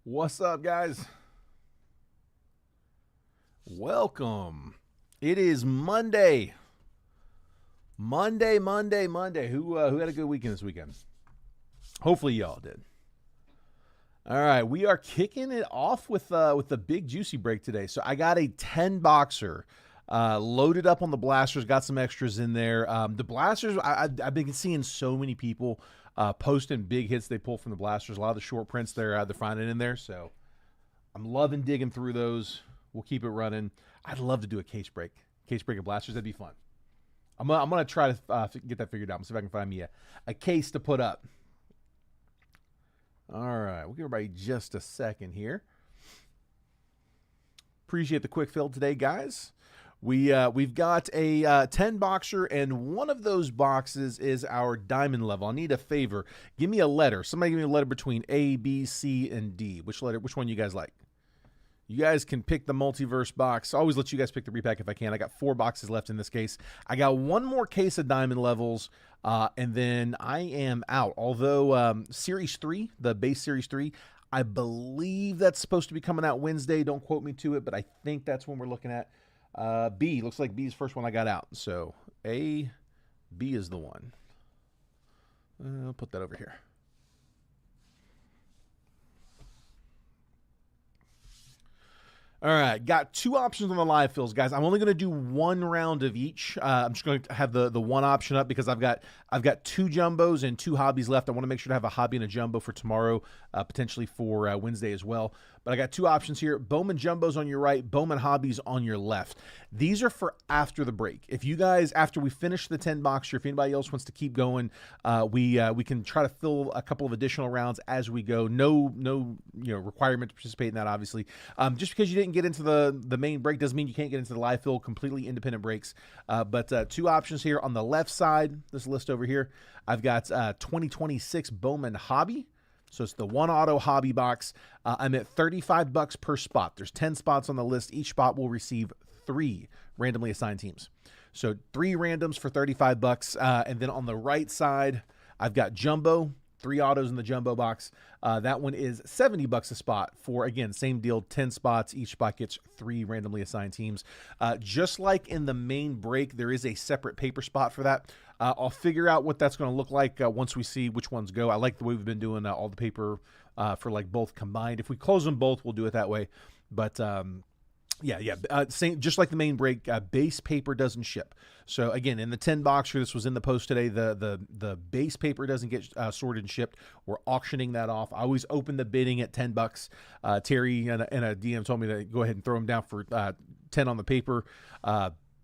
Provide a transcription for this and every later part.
What's up, guys? Welcome. It is Monday. Monday. Who had a good weekend this weekend? Hopefully y'all did. All right, we are kicking it off with the big juicy break today. So I got a 10 boxer loaded up on the blasters. Got some extras in there. The blasters, I've been seeing so many people posting big hits they pull from the blasters. A lot of the short prints they're finding in there. So I'm loving digging through those. We'll keep it running. I'd love to do a case break of blasters. That'd be fun. I'm gonna try to get that figured out. See if I can find me a case to put up. All right, we'll give everybody just a second here. Appreciate the quick fill today, guys. We've got a 10 boxer, and one of those boxes is our diamond level. I need a favor. Give me a letter. Somebody give me a letter between A, B, C, and D. Which one you guys like? You guys can pick the multiverse box. I always let you guys pick the repack if I can. I got 4 boxes left in this case. I got one more case of diamond levels, and then I am out. Although Series 3, the base Series 3, I believe that's supposed to be coming out Wednesday. Don't quote me to it, but I think that's when we're looking at. B, looks like B is the first one I got out. So A, B is the one. I'll put that over here. All right, got 2 options on the live fills, guys. I'm only going to do 1 round of each. I'm just going to have the one option up because I've got 2 jumbos and 2 hobbies left. I want to make sure to have a hobby and a jumbo for tomorrow, potentially for Wednesday as well. But I got 2 options here. Bowman jumbos on your right, Bowman hobbies on your left. These are for after the break. If you guys, after we finish the 10 boxer, if anybody else wants to keep going, we can try to fill a couple of additional rounds as we go. No requirement to participate in that, obviously. Just because you didn't get into the main break doesn't mean you can't get into the live fill. Completely independent breaks. But 2 options here on the left side. This list over here, I've got 2026 Bowman hobby. So it's the 1 auto hobby box. I'm at $35 per spot. There's 10 spots on the list. Each spot will receive 3 randomly assigned teams. So 3 randoms for $35. And then on the right side, I've got jumbo, 3 autos in the jumbo box. That one is $70 a spot for, again, same deal, 10 spots. Each spot gets 3 randomly assigned teams. Just like in the main break, there is a separate paper spot for that. I'll figure out what that's going to look like once we see which ones go. I like the way we've been doing all the paper for like both combined. If we close them both, we'll do it that way. But same, just like the main break, base paper doesn't ship. So again, in the 10 boxer, this was in the post today, the base paper doesn't get sorted and shipped. We're auctioning that off. I always open the bidding at $10. Terry and a DM told me to go ahead and throw them down for 10 on the paper.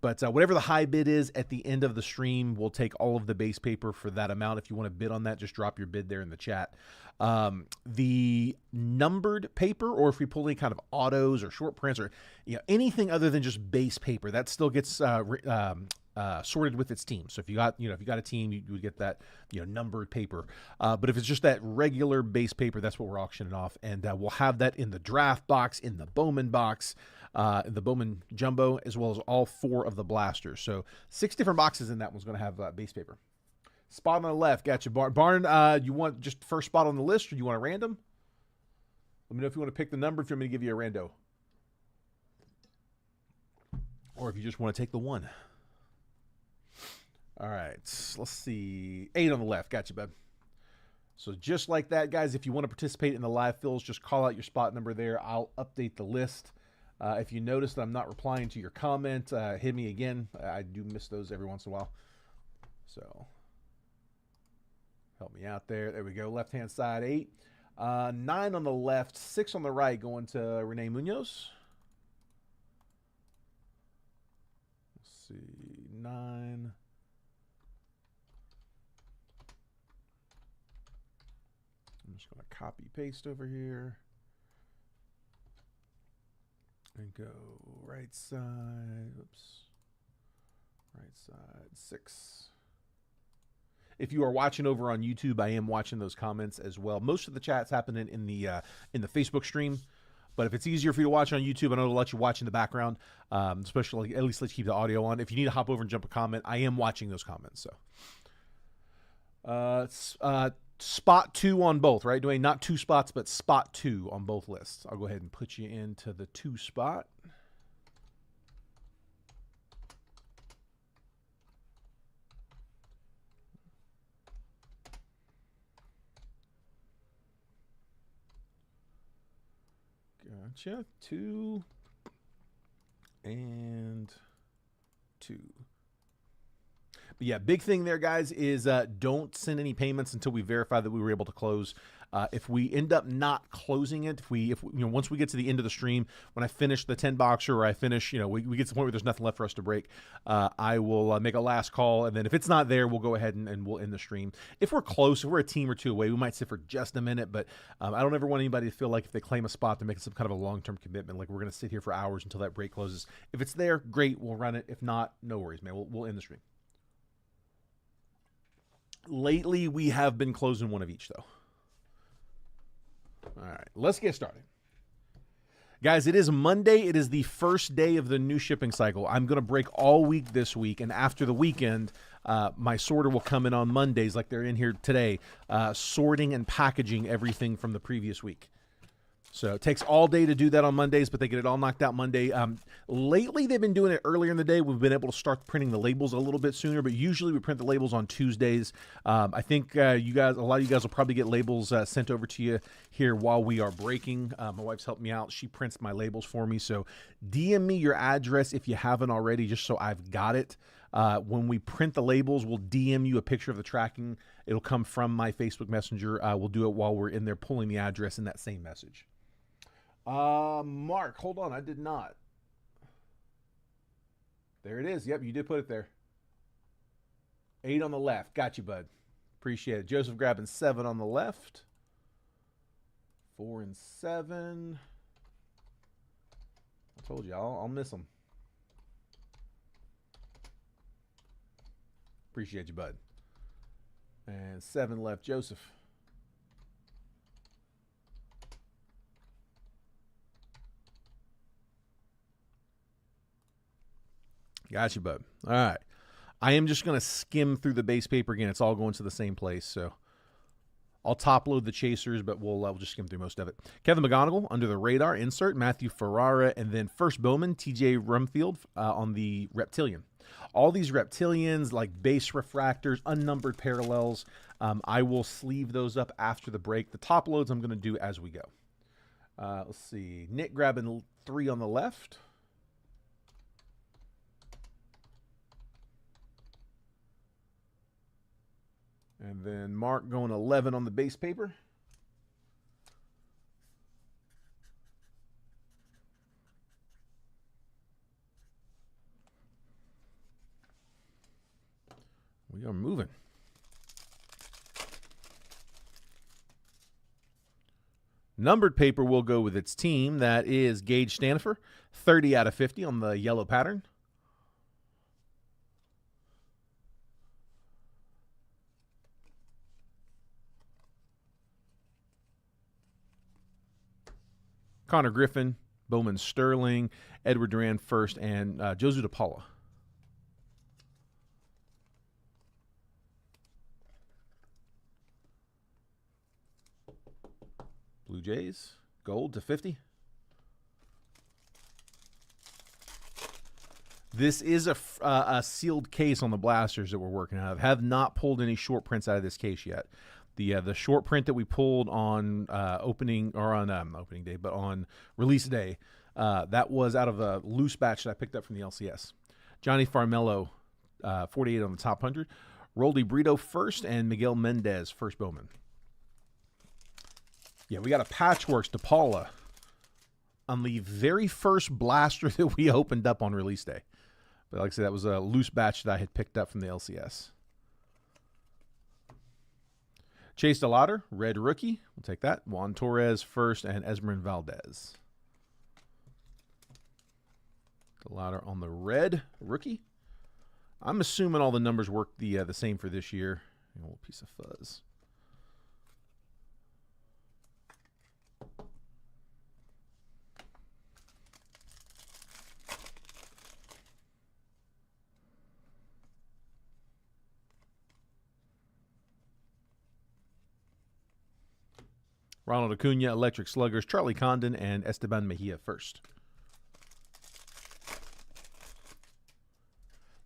But whatever the high bid is at the end of the stream, we'll take all of the base paper for that amount. If you want to bid on that, just drop your bid there in the chat. The numbered paper, or if we pull any kind of autos or short prints or anything other than just base paper, that still gets sorted with its team. So if you got a team, you would get that numbered paper. But if it's just that regular base paper, that's what we're auctioning off, and we'll have that in the draft box, in the Bowman box, the Bowman jumbo, as well as all 4 of the blasters. So 6 different boxes in that one's going to have base paper. Spot on the left, gotcha. Barn, you want just first spot on the list, or do you want a random? Let me know if you want to pick the number, if you want me to give you a rando, or if you just want to take the 1. All right, let's see. 8 on the left. Gotcha, bud. So just like that, guys, if you want to participate in the live fills, just call out your spot number there. I'll update the list. If you notice that I'm not replying to your comment, hit me again. I do miss those every once in a while. So help me out there. There we go. Left-hand side, 8. 9 on the left, 6 on the right, going to Renee Munoz. Let's see, 9. I'm just going to copy paste over here and go right side. Oops. Right side 6. If you are watching over on YouTube, I am watching those comments as well. Most of the chat's happening in the Facebook stream, but if it's easier for you to watch on YouTube, I know it'll let you watch in the background. Especially at least let you keep the audio on. If you need to hop over and jump a comment, I am watching those comments. So. spot 2 on both, right, Dwayne? Not 2 spots, but spot 2 on both lists. I'll go ahead and put you into the 2 spot. Gotcha. 2 and 2. But yeah, big thing there, guys, is don't send any payments until we verify that we were able to close. If we end up not closing it, if once we get to the end of the stream, when I finish the 10 boxer or I finish, we get to the point where there's nothing left for us to break, I will make a last call. And then if it's not there, we'll go ahead and we'll end the stream. If we're close, if we're a team or two away, we might sit for just a minute, but I don't ever want anybody to feel like if they claim a spot, they're making some kind of a long-term commitment. Like we're going to sit here for hours until that break closes. If it's there, great. We'll run it. If not, no worries, man. We'll end the stream. Lately, we have been closing one of each, though. All right, let's get started. Guys, it is Monday. It is the first day of the new shipping cycle. I'm going to break all week this week, and after the weekend, my sorter will come in on Mondays like they're in here today, sorting and packaging everything from the previous week. So it takes all day to do that on Mondays, but they get it all knocked out Monday. Lately, they've been doing it earlier in the day. We've been able to start printing the labels a little bit sooner, but usually we print the labels on Tuesdays. I think a lot of you guys will probably get labels sent over to you here while we are breaking. My wife's helped me out. She prints my labels for me. So DM me your address if you haven't already, just so I've got it. When we print the labels, we'll DM you a picture of the tracking. It'll come from my Facebook Messenger. We'll do it while we're in there pulling the address in that same message. Mark, hold on. I did not. There it is. Yep, you did put it there. 8 on the left. Got you, bud. Appreciate it. Joseph grabbing 7 on the left. 4 and 7. I told you, I'll miss them. Appreciate you, bud. And 7 left, Joseph. Got you, bud. All right. I am just going to skim through the base paper again. It's all going to the same place, so I'll top load the chasers, but we'll just skim through most of it. Kevin McGonigal, under the radar, insert. Matthew Ferrara, and then first Bowman, TJ Rumfield on the Reptilian. All these Reptilians, like base refractors, unnumbered parallels, I will sleeve those up after the break. The top loads I'm going to do as we go. Let's see. Nick grabbing 3 on the left. And then Mark going 11 on the base paper. We are moving. Numbered paper will go with its team. That is Gage Stanifer, 30 out of 50 on the yellow pattern. Connor Griffin, Bowman Sterling, Edward Duran first, and Josu DePaula. Blue Jays, gold to 50. This is a sealed case on the blasters that we're working out of. Have not pulled any short prints out of this case yet. The short print that we pulled on opening day, but on release day, that was out of a loose batch that I picked up from the LCS. Johnny Farmello, 48 on the top 100. Roldy Brito first, and Miguel Mendez first Bowman. Yeah, we got a Patchworks DePaula on the very first blaster that we opened up on release day. But like I said, that was a loose batch that I had picked up from the LCS. Chase DeLauder, red rookie. We'll take that. Juan Torres first, and Esmeralda Valdez. DeLauder on the red rookie. I'm assuming all the numbers work the same for this year. A little piece of fuzz. Ronald Acuna, Electric Sluggers, Charlie Condon, and Esteban Mejia first.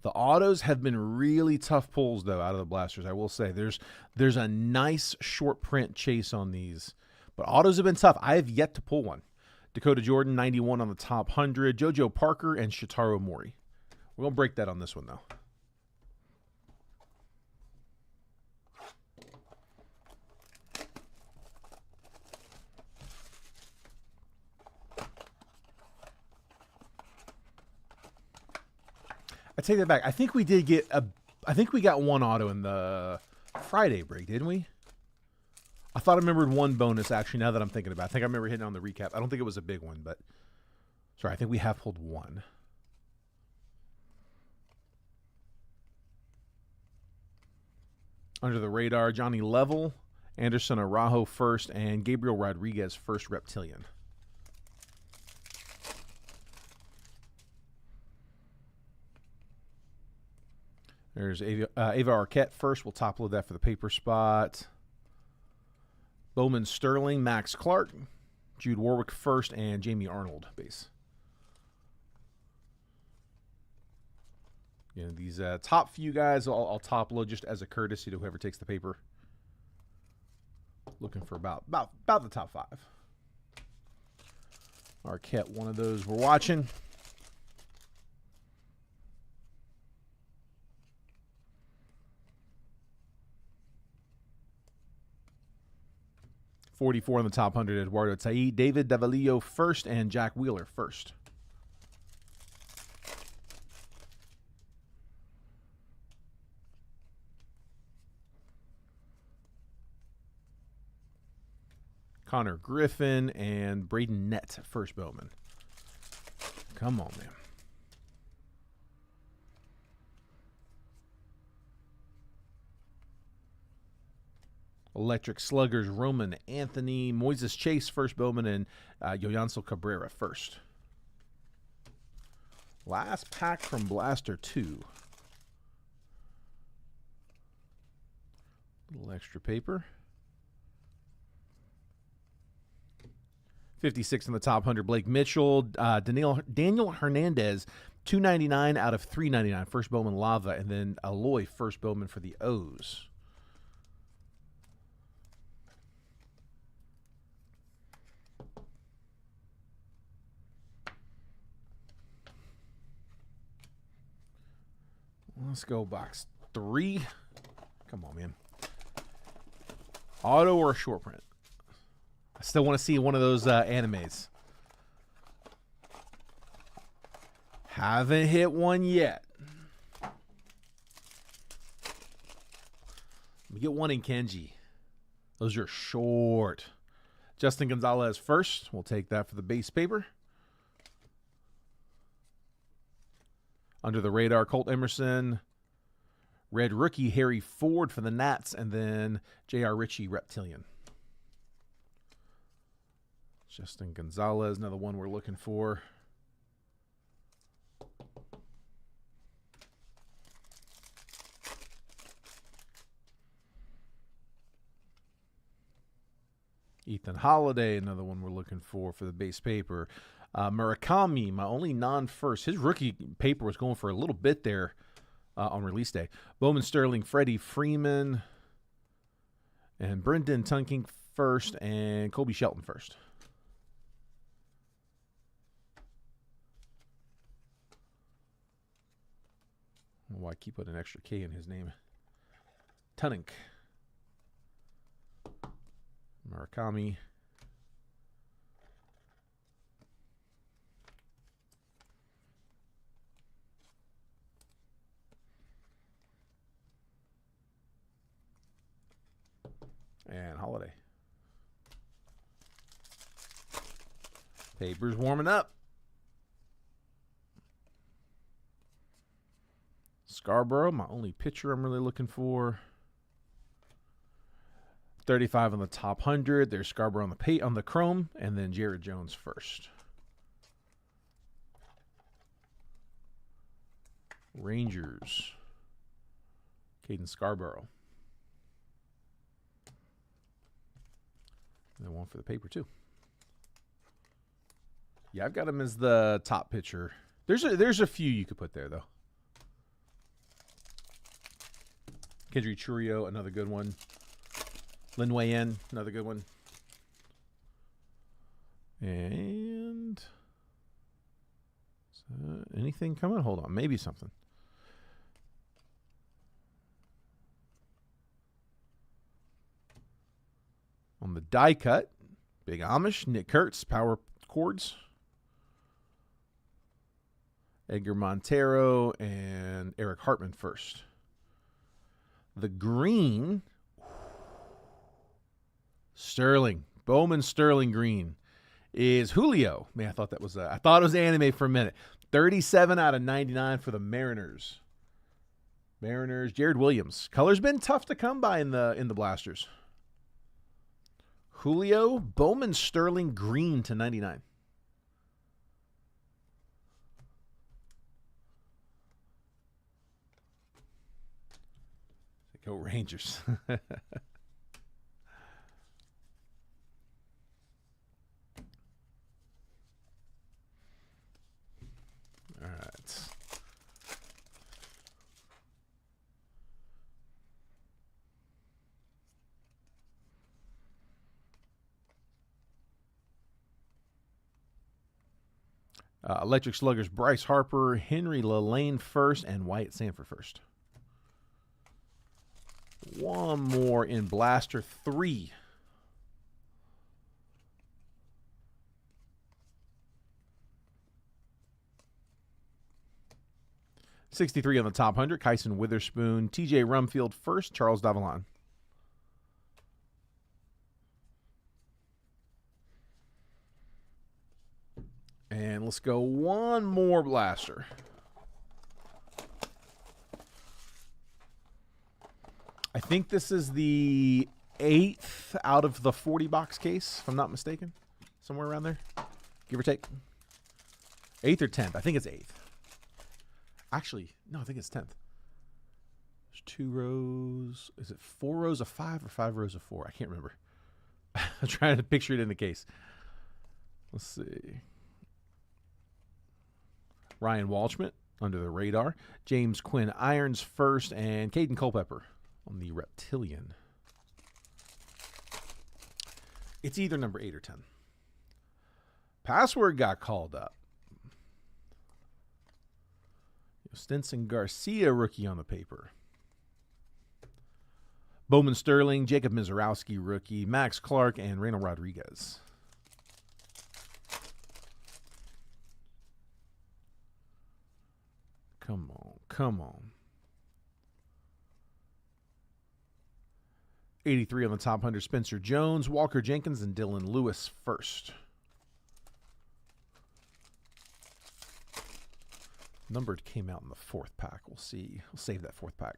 The autos have been really tough pulls, though, out of the blasters. I will say there's a nice short print chase on these, but autos have been tough. I have yet to pull one. Dakota Jordan, 91 on the top 100. JoJo Parker and Shitaro Mori. We're going to break that on this one, though. I take that back. I think we did get I think we got one auto in the Friday break, didn't we? I thought I remembered one bonus, actually, now that I'm thinking about it. I think I remember hitting on the recap. I don't think it was a big one, but sorry, I think we have pulled one. Under the radar, Johnny Level, Anderson Araujo first, and Gabriel Rodriguez first Reptilian. There's Ava Arquette first. We'll top load that for the paper spot. Bowman Sterling, Max Clark, Jude Warwick first, and Jamie Arnold base. You know, these top few guys, I'll top load just as a courtesy to whoever takes the paper. Looking for about the top 5. Arquette, one of those we're watching. .44 on the top 100, Eduardo Taí, David Davalillo first, and Jack Wheeler first. Connor Griffin and Braden Nett first Bowman. Come on, man. Electric Sluggers, Roman Anthony, Moises Chase first Bowman, and Yoyanso Cabrera first. Last pack from Blaster 2. Little extra paper. 56 in the top 100, Blake Mitchell, Daniel Hernandez, 299 out of 399, first Bowman Lava, and then Aloy first Bowman for the O's. Let's go box 3. Come on, man. Auto or a short print? I still want to see one of those animes. Haven't hit one yet. We get one in Kenji. Those are short. Justin Gonzalez first. We'll take that for the base paper. Under the radar, Colt Emerson. Red rookie, Harry Ford for the Nats. And then J.R. Ritchie, Reptilian. Justin Gonzalez, another one we're looking for. Ethan Holiday, another one we're looking for the base paper. Murakami, my only non-first. His rookie paper was going for a little bit there on release day. Bowman Sterling, Freddie Freeman, and Brendan Tunking first, and Kobe Shelton first. Why keep putting an extra K in his name? Tunink. Murakami. And Holiday. Paper's warming up. Scarborough, my only pitcher I'm really looking for. 35 on the top 100. There's Scarborough on the chrome, and then Jared Jones first. Rangers. Caden Scarborough. And one for the paper, too. Yeah, I've got him as the top pitcher. There's a few you could put there, though. Kendry Churio, another good one. Lin Wei-En, another good one. And anything coming? Hold on, maybe something. On the die cut, Big Amish, Nick Kurtz, power chords. Edgar Montero and Eric Hartman first. The green, Sterling, Bowman Sterling green is Julio. Man, I thought it was anime for a minute. 37 out of 99 for the Mariners. Jared Williams. Color's been tough to come by in the Blasters. Julio, Bowman Sterling green to 99. Go Rangers. All right. Electric Sluggers, Bryce Harper, Henry LaLane first, and Wyatt Sanford first. One more in Blaster 3. $63 on the top 100. Kyson Witherspoon, TJ Rumfield first, Charles Davalon. And let's go one more Blaster. I think this is the 8th out of the 40-box case, if I'm not mistaken. Somewhere around there, give or take. 8th or 10th. I think it's 8th. Actually, no, I think it's 10th. There's 2 rows. Is it 4 rows of 5 or 5 rows of 4? I can't remember. I'm trying to picture it in the case. Let's see. Ryan Walshman, under the radar. James Quinn Irons first, and Caden Culpepper on the Reptilian. It's either number 8 or 10. Password got called up. Stinson Garcia, rookie on the paper. Bowman Sterling, Jacob Mizorowski, rookie. Max Clark, and Reynold Rodriguez. Come on, come on. 83 on the top 100, Spencer Jones, Walker Jenkins, and Dylan Lewis first. Numbered came out in the 4th pack. We'll see. We'll save that 4th pack.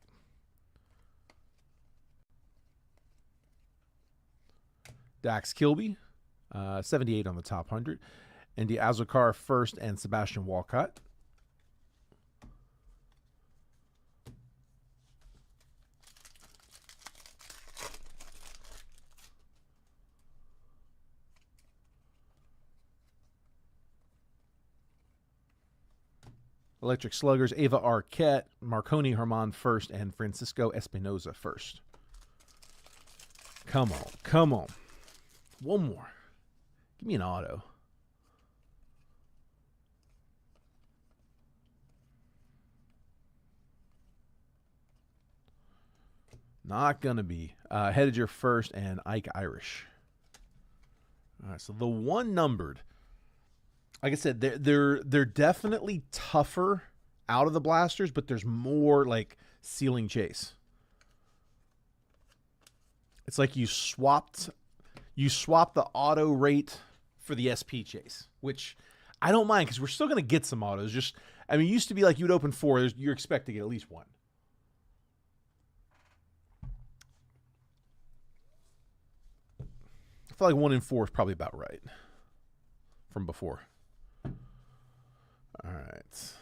Dax Kilby, 78 on the top 100. Andy Azokar first, and Sebastian Walcott. Electric Sluggers, Ava Arquette, Marconi Herman first, and Francisco Espinoza first. Come on, come on. One more. Give me an auto. Not going to be. Hediger first, and Ike Irish. All right, so the one numbered. Like I said, they're definitely tougher out of the Blasters, but there's more like ceiling chase. It's like you swapped the auto rate for the SP chase, which I don't mind because we're still going to get some autos. Just, I mean, it used to be like you'd open 4, you're expecting at least 1. I feel like 1 in 4 is probably about right from before. All right.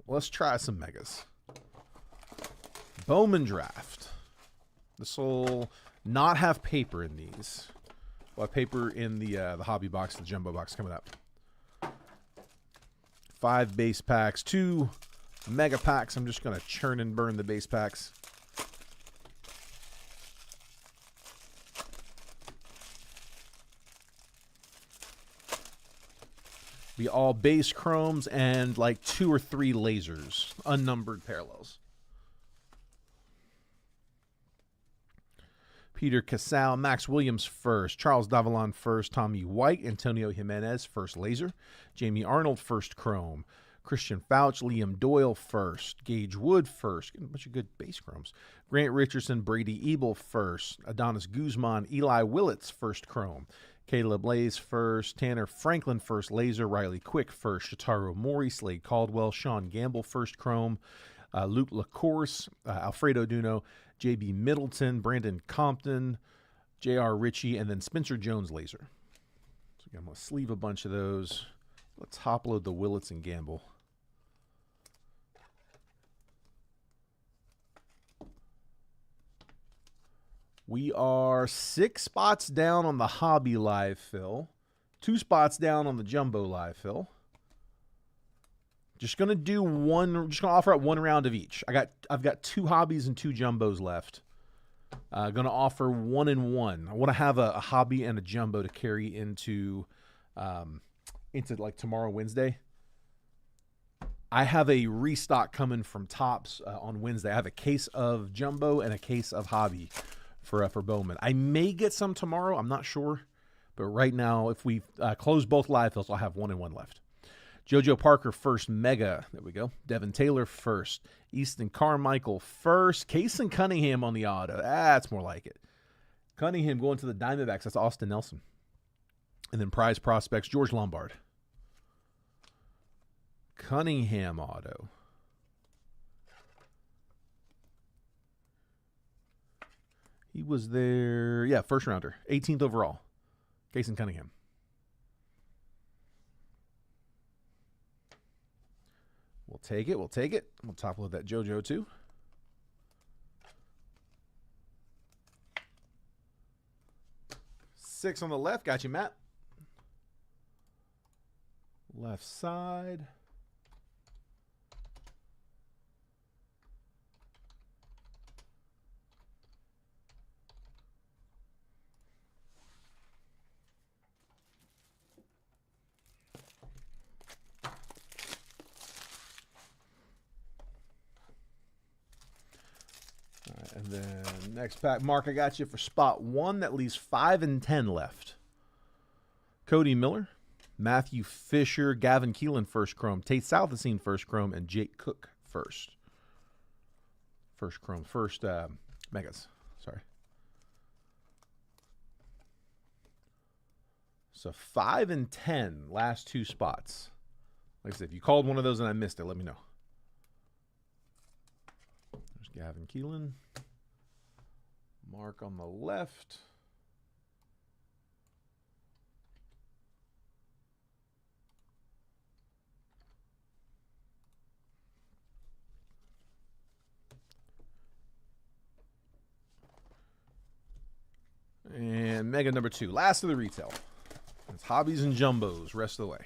Let's try some megas. Bowman draft. This will not have paper in these. We'll have paper in the hobby box, the jumbo box coming up. 5 base packs, 2 mega packs. I'm just going to churn and burn the base packs. Be all base chromes and like 2 or 3 lasers, unnumbered parallels. Peter Casal, Max Williams first, Charles Davalon first, Tommy White, Antonio Jimenez first laser, Jamie Arnold first chrome, Christian Fouch, Liam Doyle first, Gage Wood first, getting a bunch of good base chromes, Grant Richardson, Brady Ebel first, Adonis Guzman, Eli Willits first chrome, Caleb Blaze first, Tanner Franklin first laser, Riley Quick first, Shotaro Mori, Slade Caldwell, Sean Gamble first chrome, Luke LaCourse, Alfredo Duno, J.B. Middleton, Brandon Compton, J.R. Ritchie, and then Spencer Jones laser. So again, I'm going to sleeve a bunch of those. Let's top load the Willits and Gamble. We are 6 spots down on the hobby live fill, 2 spots down on the jumbo live fill. Just gonna do one. Just gonna offer up 1 round of each. I've got 2 hobbies and 2 jumbos left. Gonna offer 1 and 1. I want to have a hobby and a jumbo to carry into like tomorrow, Wednesday. I have a restock coming from Topps on Wednesday. I have a case of jumbo and a case of hobby for Bowman. I may get some tomorrow. I'm not sure, but right now, if we close both live fills, I'll have 1 and 1 left. JoJo Parker first, mega. There we go. Devin Taylor first. Easton Carmichael first. Kason Cunningham on the auto. That's more like it. Cunningham going to the Diamondbacks. That's Austin Nelson. And then prize prospects, George Lombard. Cunningham auto. He was there. Yeah, first rounder. 18th overall. Kason Cunningham. We'll take it. We'll take it. We'll top load that JoJo too. Six on the left. Got you, Matt. Left side. And then next pack, Mark, I got you for spot 1. That leaves 5 and 10 left. Cody Miller, Matthew Fisher, Gavin Keelan first chrome, Tate Southacene first chrome, and Jake Cook first. First chrome, first megas. Sorry. So 5 and 10, last 2 spots. Like I said, if you called one of those and I missed it, let me know. There's Gavin Keelan. Mark on the left. And mega number 2, last of the retail. It's hobbies and jumbos, rest of the way.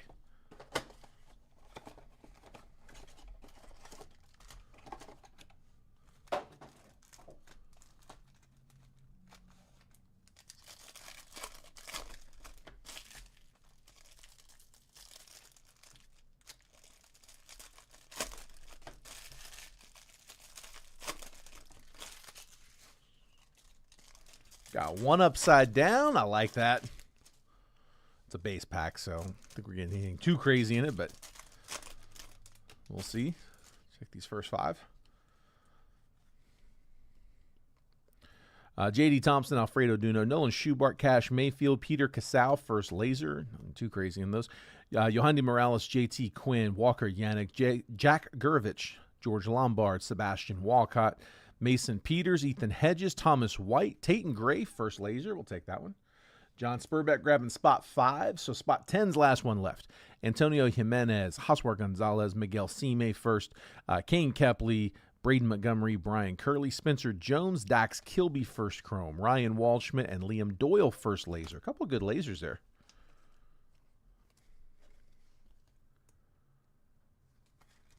Got one upside down. I like that. It's a base pack, so I don't think we're getting anything too crazy in it, but we'll see. Check these first 5. J.D. Thompson, Alfredo Duno, Nolan Schubart, Cash Mayfield, Peter Casal, first laser. Nothing too crazy in those. Yohandy Morales, J.T. Quinn, Walker Yannick, Jack Gurvich, George Lombard, Sebastian Walcott, Mason Peters, Ethan Hedges, Thomas White, Tatum Gray, first laser. We'll take that one. John Spurbeck grabbing spot 5. So spot 10's last one left. Antonio Jimenez, Joswar Gonzalez, Miguel Sime first, Kane Kepley, Braden Montgomery, Brian Curley, Spencer Jones, Dax Kilby first chrome, Ryan Waldschmidt, and Liam Doyle first laser. A couple of good lasers there.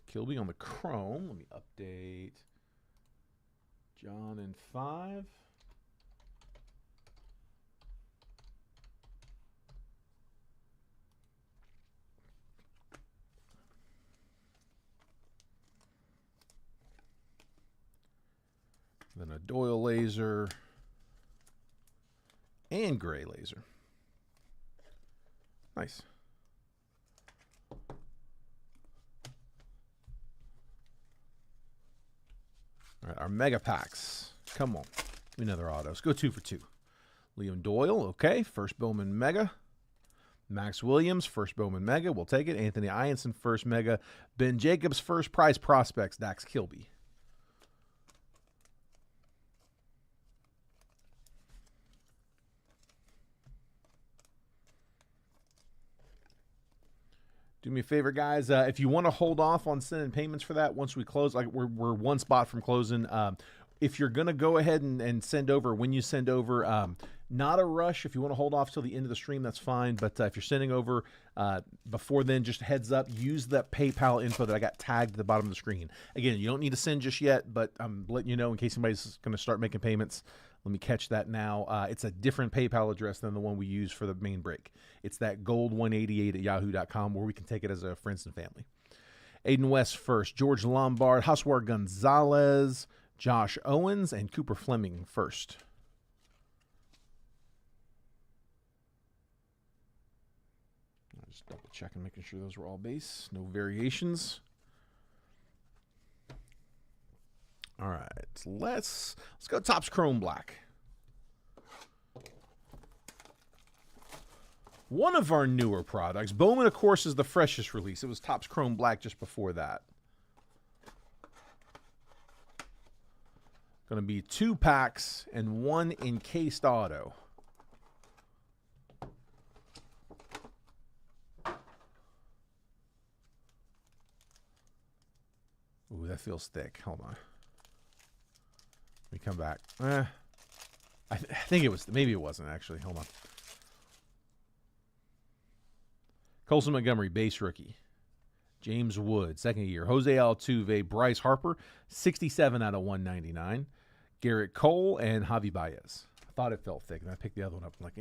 Kilby on the chrome. Let me update. John in 5. Then a Doyle laser and gray laser. Nice. All right, our mega packs. Come on. Give me another auto. Let's go 2 for 2. Liam Doyle, okay. First Bowman mega. Max Williams, first Bowman mega. We'll take it. Anthony Ianson, first mega. Ben Jacobs, first prize prospects. Dax Kilby. Do me a favor, guys. If you want to hold off on sending payments for that once we close, like we're one spot from closing. If you're going to go ahead and send over, when you send over, not a rush. If you want to hold off till the end of the stream, that's fine. But if you're sending over before then, just heads up, use that PayPal info that I got tagged at the bottom of the screen. Again, you don't need to send just yet, but I'm letting you know in case somebody's going to start making payments. Let me catch that now. It's a different PayPal address than the one we use for the main break. It's that gold188@yahoo.com where we can take it as a friends and family. Aiden West first, George Lombard, Josuar Gonzalez, Josh Owens, and Cooper Fleming first. I'll just double checking, making sure those were all base. No variations. All right, let's go Topps Chrome Black. One of our newer products. Bowman, of course, is the freshest release. It was Topps Chrome Black just before that. Going to be 2 packs and 1 encased auto. Ooh, that feels thick. Hold on. Let me come back. I think it was, maybe it wasn't actually. Hold on. Colson Montgomery, base rookie. James Wood, second year. Jose Altuve, Bryce Harper, 67 out of 199. Garrett Cole, and Javi Baez. I thought it felt thick, and I picked the other one up. I'm like,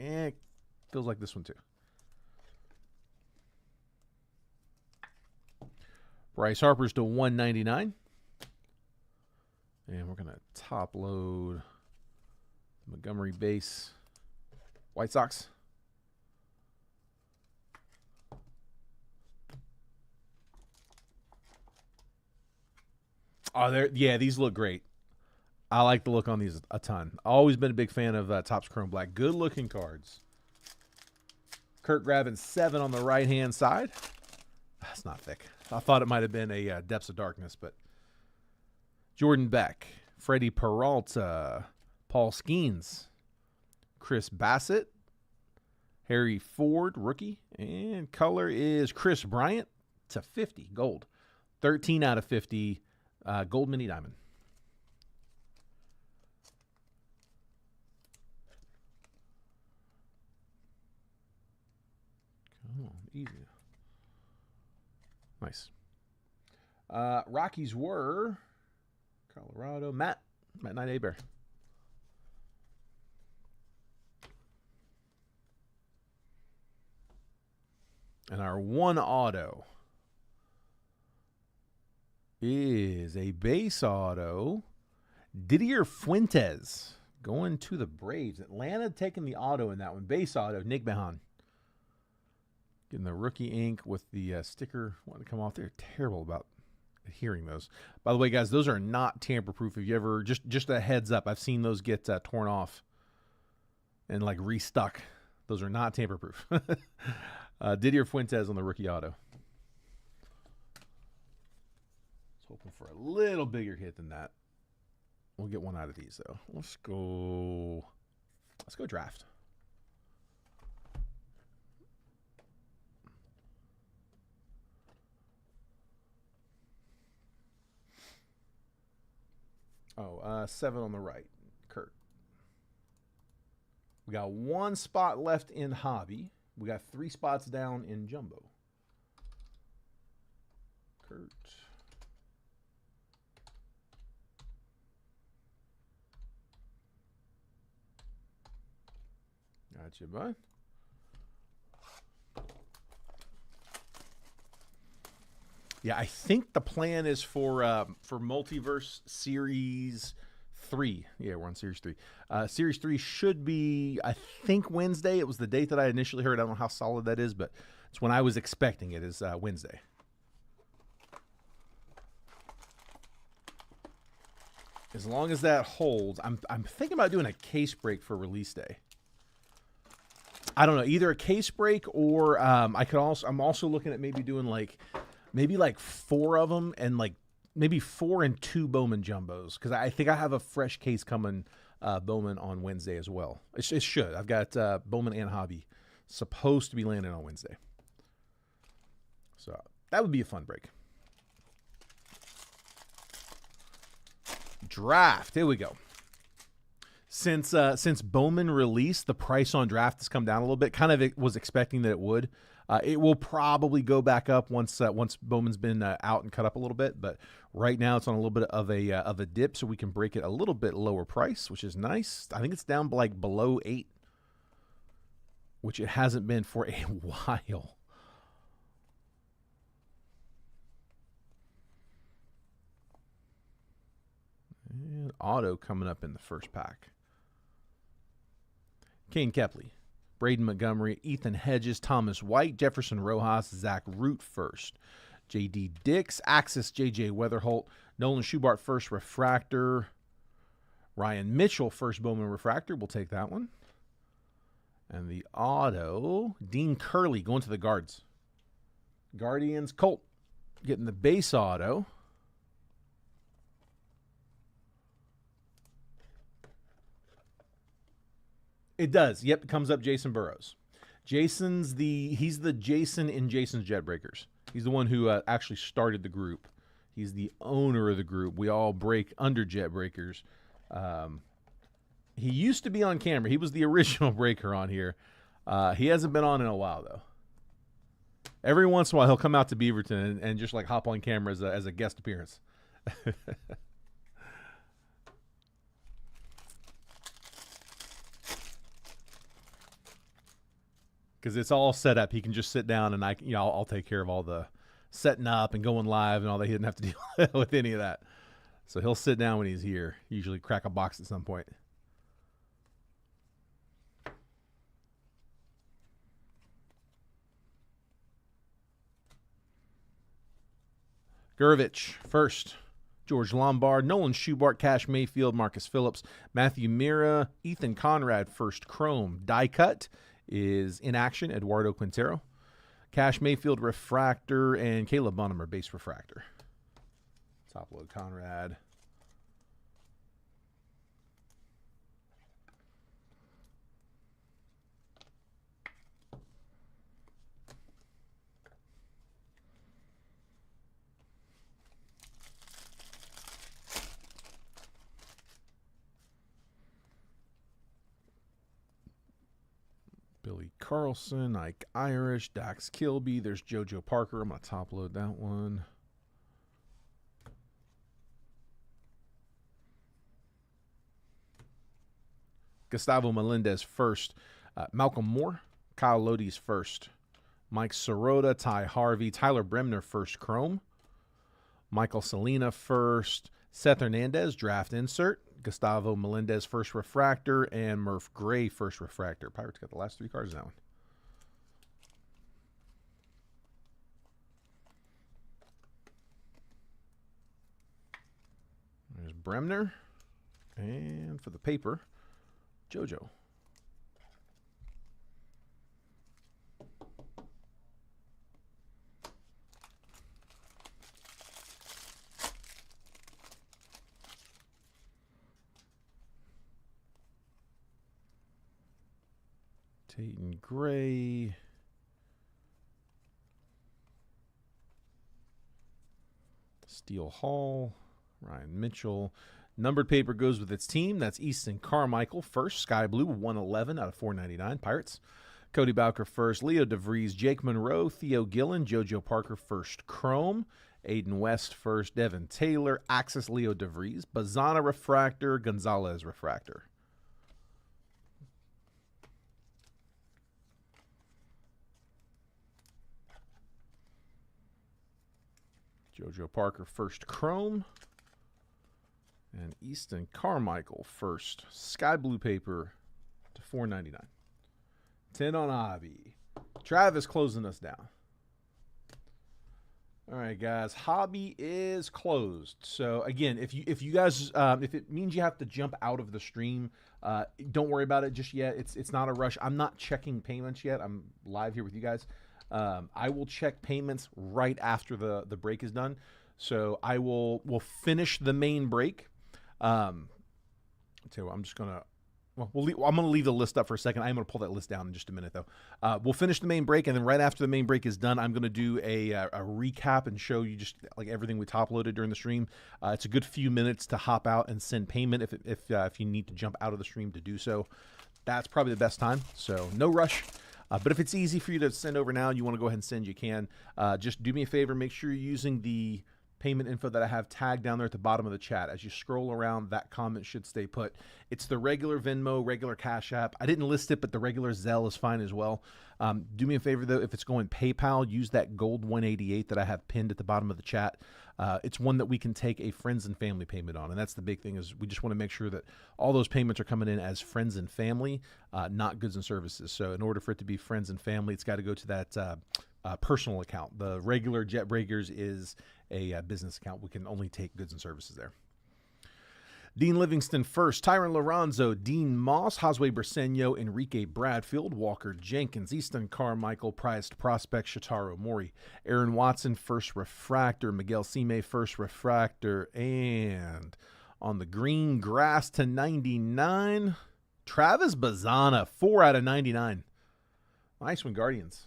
feels like this one too. Bryce Harper's to 199. And we're going to top load Montgomery base. White Sox. Oh, yeah, these look great. I like the look on these a ton. Always been a big fan of Topps Chrome Black. Good looking cards. Kurt grabbing 7 on the right-hand side. That's not thick. I thought it might have been a Depths of Darkness, but Jordan Beck, Freddie Peralta, Paul Skeens, Chris Bassett, Harry Ford, rookie, and color is Chris Bryant to 50, gold. 13 out of 50, gold mini diamond. Come on, easy. Nice. Rockies were Colorado. Matt Knight Aber. And our one auto is a base auto. Didier Fuentes going to the Braves. Atlanta taking the auto in that one. Base auto, Nick Behan. Getting the rookie ink with the sticker wanting to come off. They're terrible about adhering those. By the way, guys, those are not tamper-proof. If you ever, just a heads up, I've seen those get torn off and like restuck. Those are not tamper-proof. Didier Fuentes on the rookie auto. Hoping for a little bigger hit than that. We'll get one out of these though. Let's go draft. Oh, 7 on the right. Kurt. We got 1 spot left in hobby. We got 3 spots down in jumbo. Kurt. Gotcha, bud. Yeah, I think the plan is for Multiverse Series 3. Yeah, we're on Series 3. Series 3 should be, I think, Wednesday. It was the date that I initially heard. I don't know how solid that is, but it's when I was expecting it, is Wednesday. As long as that holds, I'm thinking about doing a case break for release day. I don't know, either a case break or I'm also looking at maybe doing maybe 4 of them and maybe 4 and 2 Bowman jumbos, because I think I have a fresh case coming Bowman on Wednesday as well. It should. I've got Bowman and Hobby supposed to be landing on Wednesday, so that would be a fun break. Draft. Here we go. Since Bowman released, the price on draft has come down a little bit. Kind of was expecting that it would. It will probably go back up once Bowman's been out and cut up a little bit. But right now it's on a little bit of a dip, so we can break it a little bit lower price, which is nice. I think it's down below 8, which it hasn't been for a while. And auto coming up in the first pack. Kane Kepley, Braden Montgomery, Ethan Hedges, Thomas White, Jefferson Rojas, Zach Root first. J.D. Dix, Axis, J.J. Weatherholt, Nolan Schubart first refractor. Ryan Mitchell first Bowman refractor. We'll take that one. And the auto, Dean Curley going to the Guards. Guardians, Colt getting the base auto. It does. Yep, it comes up Jason Burrows. He's the Jason in Jason's Jetbreakers. He's the one who actually started the group. He's the owner of the group. We all break under Jetbreakers. He used to be on camera. He was the original breaker on here. He hasn't been on in a while, though. Every once in a while, he'll come out to Beaverton and just hop on camera as a guest appearance. Because it's all set up. He can just sit down and I'll take care of all the setting up and going live and all that. He didn't have to deal with any of that. So he'll sit down when he's here. Usually crack a box at some point. Gurvich first. George Lombard, Nolan Schubart, Cash Mayfield, Marcus Phillips, Matthew Mira, Ethan Conrad first chrome. Die cut is in action, Eduardo Quintero. Cash Mayfield refractor and Caleb Bonham base refractor. Top load Conrad. Billy Carlson, Ike Irish, Dax Kilby. There's JoJo Parker. I'm going to top load that one. Gustavo Melendez first. Malcolm Moore, Kyle Lodi's first. Mike Sirota, Ty Harvey, Tyler Bremner first chrome. Michael Salina first. Seth Hernandez, draft insert. Gustavo Melendez first refractor, and Murph Gray first refractor. Pirates got the last 3 cards in that one. There's Bremner. And for the paper, JoJo. Peyton Gray. Steele Hall. Ryan Mitchell. Numbered paper goes with its team. That's Easton Carmichael first, Sky Blue, 111 out of 499, Pirates. Cody Bowker first, Leo DeVries, Jake Monroe, Theo Gillen, JoJo Parker first, Chrome. Aiden West first, Devin Taylor, Axis Leo DeVries, Bazana Refractor, Gonzalez Refractor. JoJo Parker first, Chrome. And Easton Carmichael first, Sky Blue paper to $4.99. 10 on hobby. Travis closing us down. All right, guys. Hobby is closed. So again, if you guys if it means you have to jump out of the stream, don't worry about it just yet. It's not a rush. I'm not checking payments yet. I'm live here with you guys. I will check payments right after the break is done. So we'll finish the main break. I'm just gonna. Well, I'm going to leave the list up for a second. I'm going to pull that list down in just a minute, though. We'll finish the main break, and then right after the main break is done, I'm going to do a recap and show you just like everything we top-loaded during the stream. It's a good few minutes to hop out and send payment if you need to jump out of the stream to do so. That's probably the best time, so no rush. But if it's easy for you to send over now, you want to go ahead and send, you can. Just do me a favor. Make sure you're using the payment info that I have tagged down there at the bottom of the chat. As you scroll around, that comment should stay put. It's the regular Venmo, regular Cash App. I didn't list it, but the regular Zelle is fine as well. Do me a favor, though. If it's going PayPal, use that gold 188 that I have pinned at the bottom of the chat. It's one that we can take a friends and family payment on, and that's the big thing, is we just want to make sure that all those payments are coming in as friends and family, not goods and services. So in order for it to be friends and family, it's got to go to that personal account. The regular Jet Breakers is a business account. We can only take goods and services there. Dean Livingston first, Tyron Lorenzo, Dean Moss, Josue Briseño, Enrique Bradfield, Walker Jenkins, Easton Carmichael, prized prospect Shotaro Mori, Aaron Watson first refractor, Miguel Sime first refractor, and on the green grass to 99, Travis Bazana, 4 out of 99. Nice one, Guardians.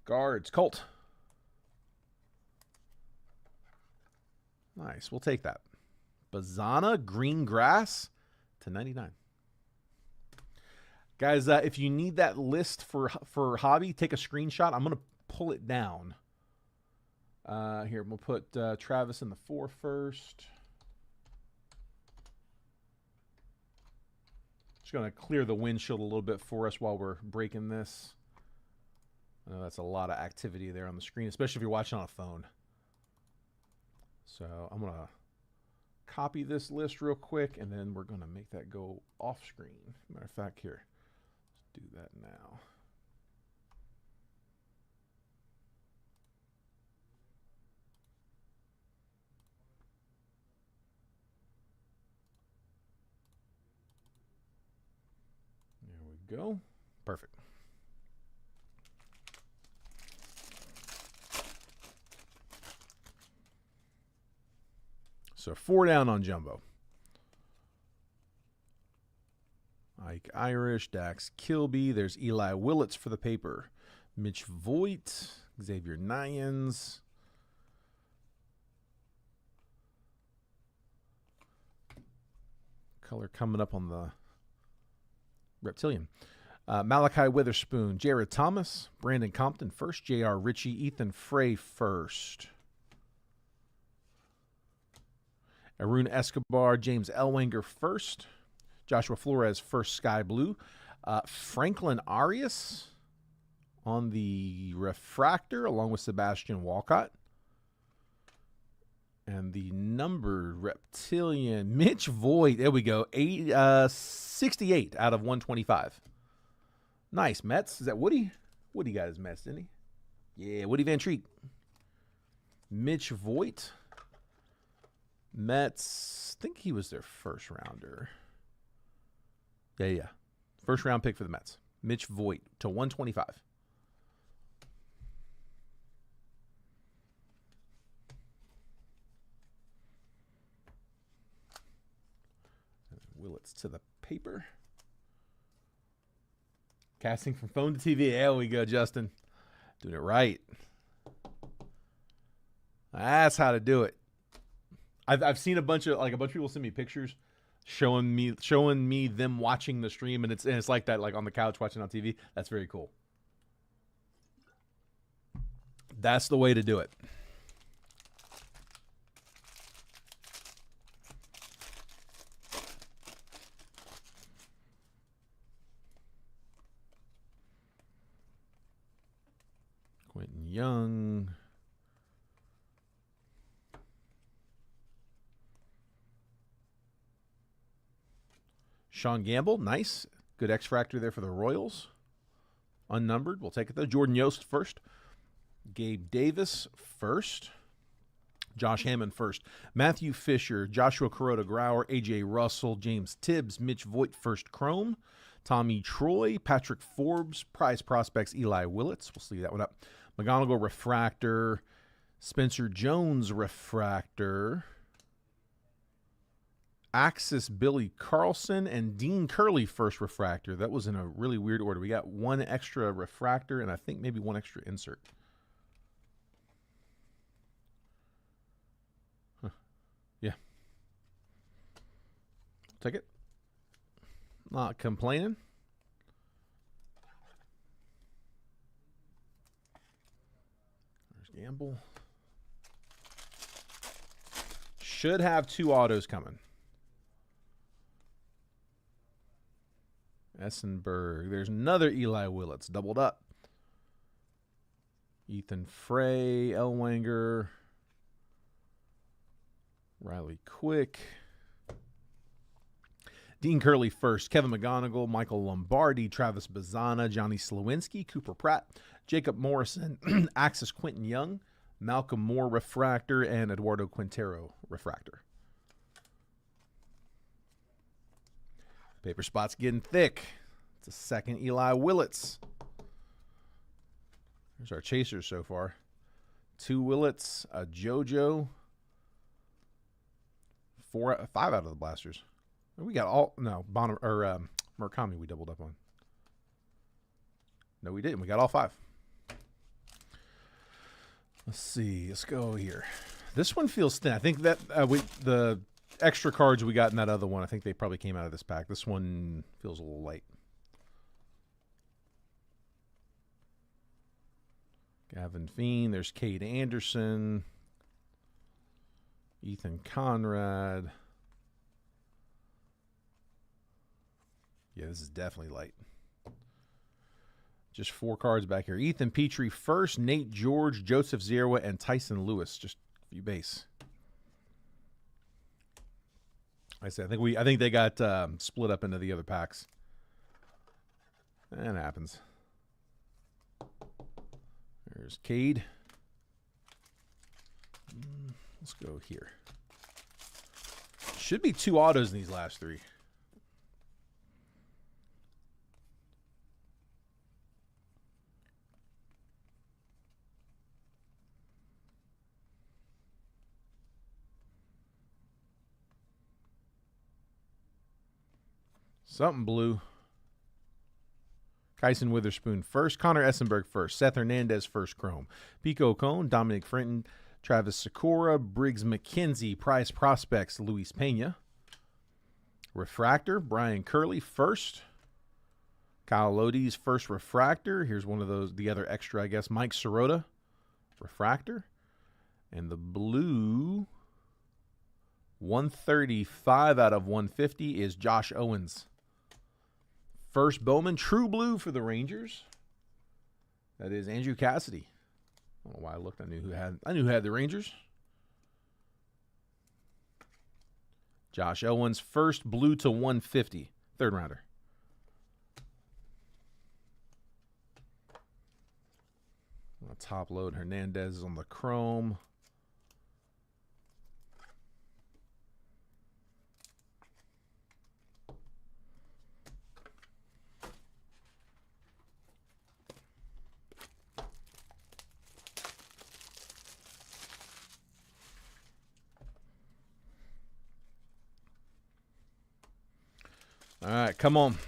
Guards, Colt. Nice. We'll take that. Bazana, green grass to 99. Guys, if you need that list for hobby, take a screenshot. I'm going to pull it down. Here, we'll put Travis in the 4 first. Just going to clear the windshield a little bit for us while we're breaking this. I know that's a lot of activity there on the screen, especially if you're watching on a phone. So I'm going to copy this list real quick, and then we're going to make that go off screen. Matter of fact, here, let's do that now. There we go. Perfect. So 4 down on Jumbo. Ike Irish, Dax Kilby. There's Eli Willits for the paper. Mitch Voigt, Xavier Nyans. Color coming up on the Reptilian. Malachi Witherspoon, Jared Thomas, Brandon Compton first, J.R. Ritchie, Ethan Frey first. Arun Escobar, James Elwanger first. Joshua Flores first, Sky Blue. Franklin Arias on the refractor along with Sebastian Walcott. And the numbered Reptilian, Mitch Voigt. There we go. 68 out of 125. Nice. Mets. Is that Woody? Woody got his Mets, didn't he? Yeah, Woody Van Treat. Mitch Voigt. Mets, I think he was their first rounder. Yeah. First round pick for the Mets. Mitch Voigt to 125. Willits to the paper. Casting from phone to TV. There we go, Justin. Doing it right. That's how to do it. I've seen a bunch of people send me pictures showing me them watching the stream, and it's like that, like on the couch watching on TV. That's very cool. That's the way to do it. Quentin Young. Sean Gamble, nice. Good X Factor there for the Royals. Unnumbered, we'll take it though. Jordan Yost first. Gabe Davis first. Josh Hammond first. Matthew Fisher, Joshua Kuroda Grauer, AJ Russell, James Tibbs, Mitch Voigt first Chrome. Tommy Troy, Patrick Forbes, Prize Prospects, Eli Willits. We'll see that one up. McGonigal Refractor. Spencer Jones Refractor. Axis Billy Carlson and Dean Curley first refractor. That was in a really weird order. We got one extra refractor and I think maybe one extra insert. Huh. Yeah. Take it. Not complaining. There's Gamble. Should have 2 autos coming. Essenberg. There's another Eli Willits. Doubled up. Ethan Frey. Elwanger. Riley Quick. Dean Curley first. Kevin McGonigal. Michael Lombardi. Travis Bazana. Johnny Slowinski. Cooper Pratt. Jacob Morrison. Axis Quentin Young. Malcolm Moore Refractor. And Eduardo Quintero Refractor. Paper spot's getting thick. It's a second Eli Willits. There's our chasers so far. 2 Willits, a JoJo. 5 out of the blasters. We got all, no, Murakami we doubled up on. No, we didn't. We got all 5. Let's see. Let's go here. This one feels thin. I think that the extra cards we got in that other one, I think they probably came out of this pack. This one feels a little light. Gavin Fiend. There's Cade Anderson. Ethan Conrad. Yeah, this is definitely light. Just 4 cards back here. Ethan Petrie first. Nate George, Joseph Zerwa, and Tyson Lewis. Just a few base. Like I said, I think they got split up into the other packs. That happens. There's Cade. Let's go here. Should be 2 autos in these last 3. Something blue. Kyson Witherspoon first. Connor Essenberg first. Seth Hernandez first Chrome. Pico Cone. Dominic Frenton. Travis Sakura. Briggs McKenzie. Prize Prospects. Luis Pena. Refractor. Brian Curley first. Kyle Lodi's first refractor. Here's one of those, the other extra, I guess. Mike Sirota. Refractor. And the blue, 135 out of 150 is Josh Owens. First Bowman, true blue for the Rangers. That is Andrew Cassidy. I don't know why I looked. I knew who had the Rangers. Josh Owens, first blue to 150. 3rd rounder. Top load. Hernandez is on the Chrome. All right, come on.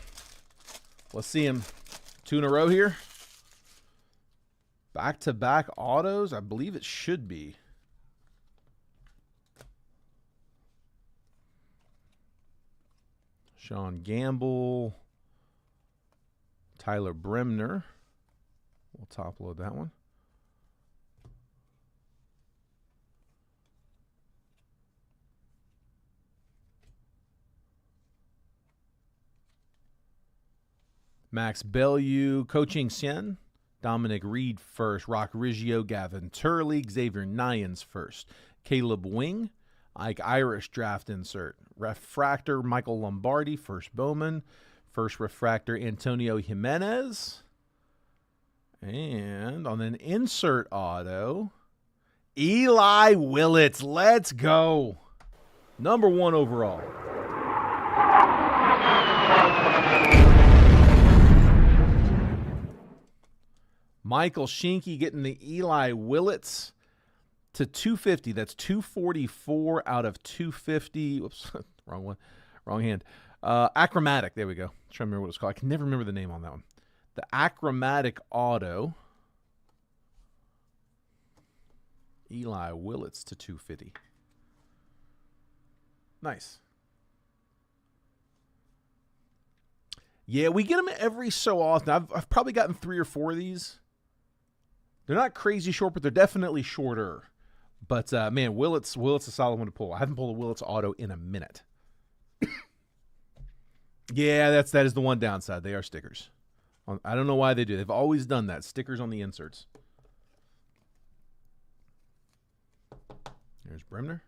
Let's see him. 2 in a row here. Back-to-back autos. I believe it should be. Sean Gamble. Tyler Bremner. We'll top load that one. Max Bellew, Coaching Sien. Dominic Reed first. Rock Riggio, Gavin Turley, Xavier Nyans first. Caleb Wing, Ike Irish draft insert. Refractor, Michael Lombardi, first Bowman. First refractor, Antonio Jimenez. And on an insert auto, Eli Willits. Let's go. Number 1 overall. Michael Schinke getting the Eli Willits to 250. That's 244 out of 250. Whoops, wrong one. Wrong hand. Achromatic. There we go. I'm trying to remember what it's called. I can never remember the name on that one. The Achromatic auto. Eli Willits to 250. Nice. Yeah, we get them every so often. I've probably gotten 3 or 4 of these. They're not crazy short, but they're definitely shorter. But, man, Willits is a solid one to pull. I haven't pulled a Willits auto in a minute. Yeah, that is the one downside. They are stickers. I don't know why they do. They've always done that. Stickers on the inserts. There's Bremner.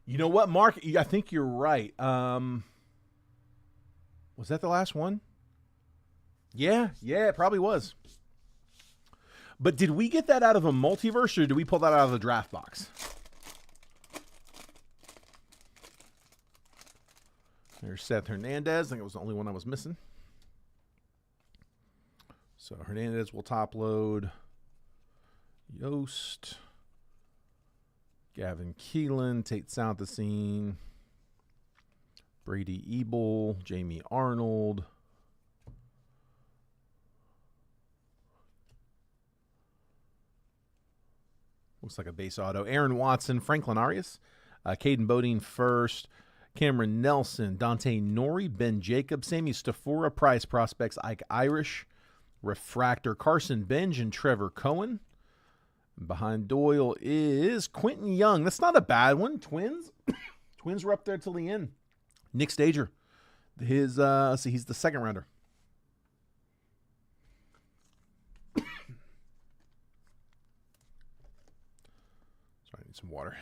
You know what, Mark? I think you're right. Was that the last one? Yeah, it probably was. But did we get that out of a multiverse, or did we pull that out of the draft box? There's Seth Hernandez. I think it was the only one I was missing. So Hernandez will top load. Yost. Gavin Keelan, Tate Southesine, Brady Ebel, Jamie Arnold. Looks like a base auto. Aaron Watson, Franklin Arias, Caden Bodine first, Cameron Nelson, Dante Nori, Ben Jacobs, Sammy Stafora, Price Prospects, Ike Irish, Refractor, Carson Benj, and Trevor Cohen. Behind Doyle is Quentin Young. That's not a bad one. Twins. Twins were up there till the end. Nick Stager. He's the second rounder. Sorry, I need some water.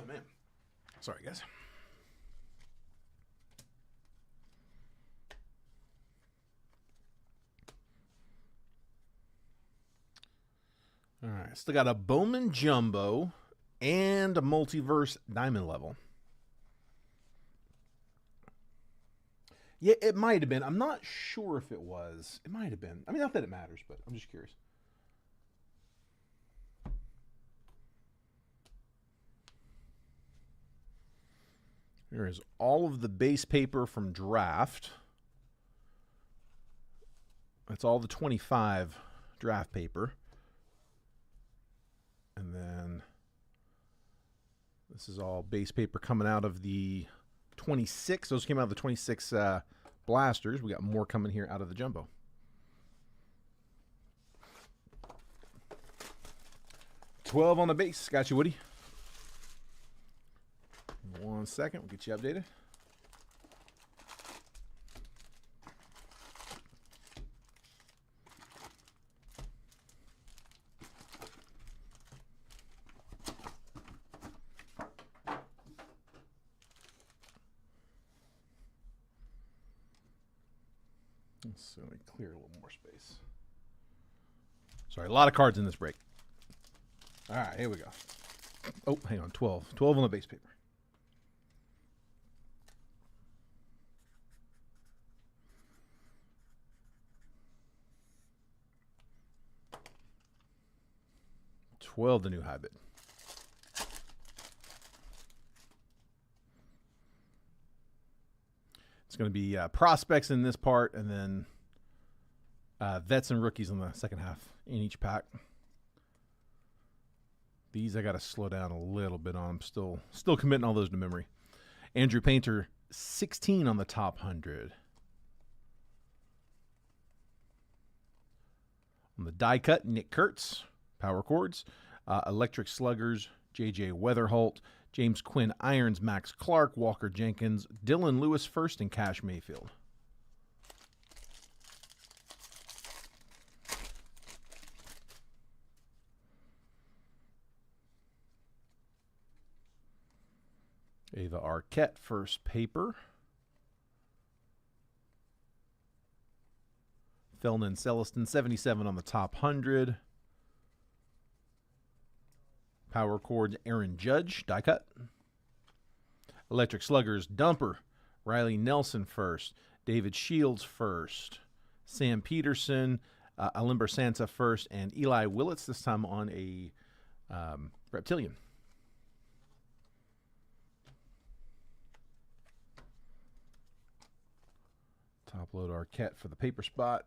Man. Sorry, guys. All right, still got a Bowman Jumbo and a Multiverse Diamond level. Yeah, it might have been. I'm not sure if it was. It might have been. I mean, not that it matters, but I'm just curious. There is all of the base paper from draft. That's all the 25 draft paper. And then this is all base paper coming out of the 26. Those came out of the 26 blasters. We got more coming here out of the jumbo. $12 on the base. Got you, Woody. 1 second, we'll get you updated. So let me clear a little more space. Sorry, a lot of cards in this break. All right, here we go. Oh, hang on, 12. 12 on the base paper. 12, the new high bid. It's going to be prospects in this part, and then vets and rookies in the second half in each pack. These I got to slow down a little bit on. I'm still committing all those to memory. Andrew Painter, 16 on the top 100. On the die cut, Nick Kurtz, Power Chords, Electric Sluggers, J.J. Weatherholt, James Quinn Irons, Max Clark, Walker Jenkins, Dylan Lewis first, and Cash Mayfield. Ava Arquette, first paper. Felnan Celestin, 77 on the top 100. Power Chords, Aaron Judge, die cut. Electric Sluggers, Dumper, Riley Nelson first. David Shields first. Sam Peterson, Alimber Santa first. And Eli Willits, this time on a Reptilian. Top load Arquette for the paper spot.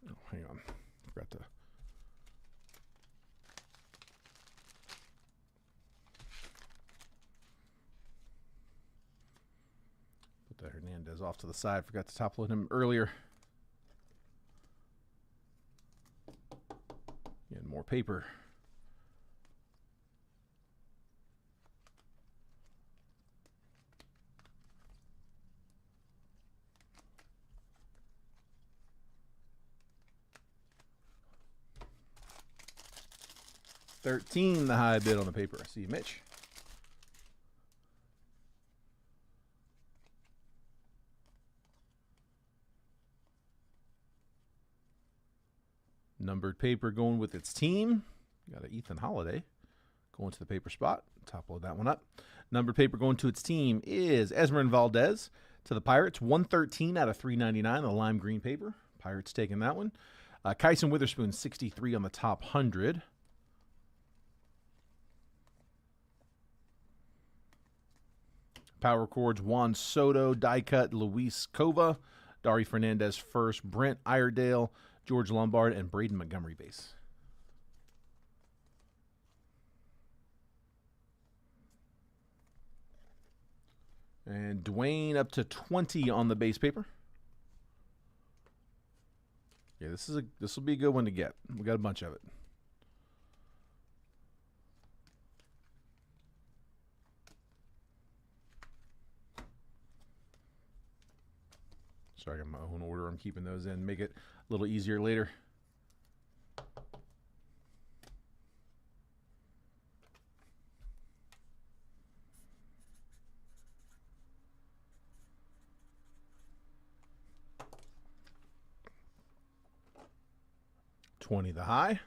Oh, hang on. Forgot to. Put that Hernandez off to the side. Forgot to top load him earlier. Getting more paper. $13, the high bid on the paper. See you, Mitch. Numbered paper going with its team. Got an Ethan Holiday going to the paper spot. Top load that one up. Numbered paper going to its team is Esmeralda Valdez to the Pirates. 113 out of 399, the lime green paper. Pirates taking that one. Kyson Witherspoon, 63 on the top 100. Power Chords, Juan Soto, die cut, Luis Cova, Dari Fernandez first, Brent Iredale, George Lombard, and Braden Montgomery base. And Dwayne up to 20 on the base paper. Yeah, this will be a good one to get. We got a bunch of it. Sorry, I got my own order. I'm keeping those in. Make it a little easier later. $20 the high.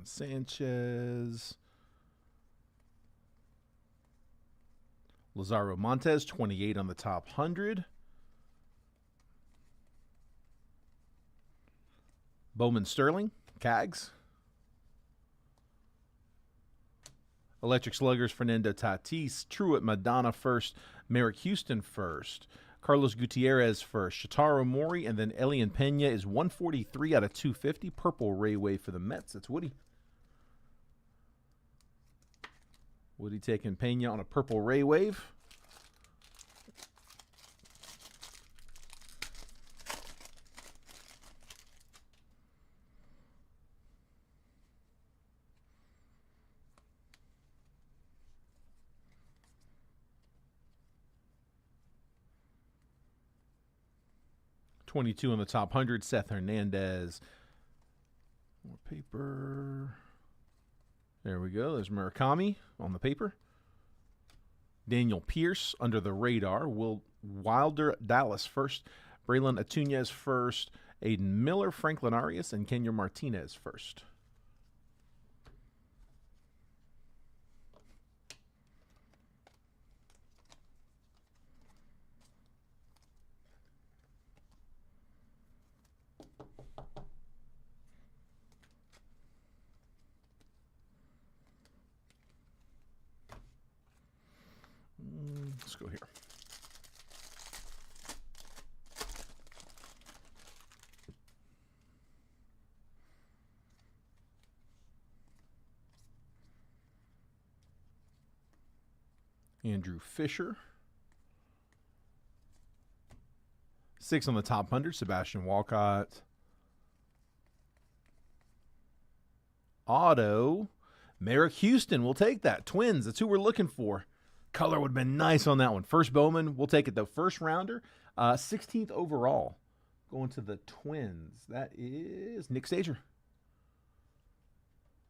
Sanchez. Lazaro Montes, 28 on the top 100. Bowman Sterling, Cags. Electric Sluggers, Fernando Tatis. Truett Madonna first. Merrick Houston first. Carlos Gutierrez first. Shotaro Mori, and then Elian Pena is 143 out of 250. Purple Ray Wave for the Mets. That's Woody. Woody taking Pena on a purple Ray Wave. $22 on the top 100. Seth Hernandez. More paper. There we go. There's Murakami on the paper. Daniel Pierce under the radar. Will Wilder Dallas first. Braylon Atunez first. Aiden Miller, Franklin Arias, and Kenya Martinez first. Let's go here. Andrew Fisher. 6 on the top 100, Sebastian Walcott. Auto, Merrick Houston. We'll take that. Twins, that's who we're looking for. Color would have been nice on that one. First Bowman, we'll take it though. First rounder, 16th overall. Going to the Twins. That is Nick Stager.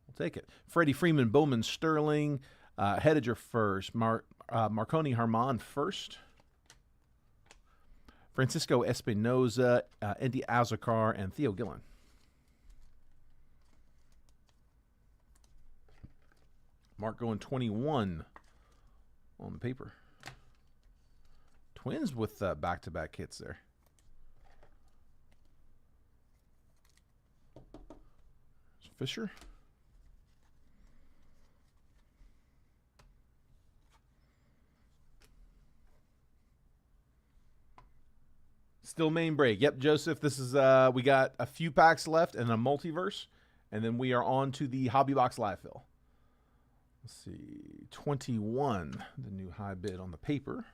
We'll take it. Freddie Freeman, Bowman, Sterling. Hediger first. Marconi Harmon first. Francisco Espinoza, Andy Azokar, and Theo Gillen. Mark going 21 on the paper. Twins with back-to-back hits there. Fisher. Still main break. Yep, Joseph, this is we got a few packs left and a multiverse, and then we are on to the Hobby Box live fill. Let's see, 21, the new high bid on the paper.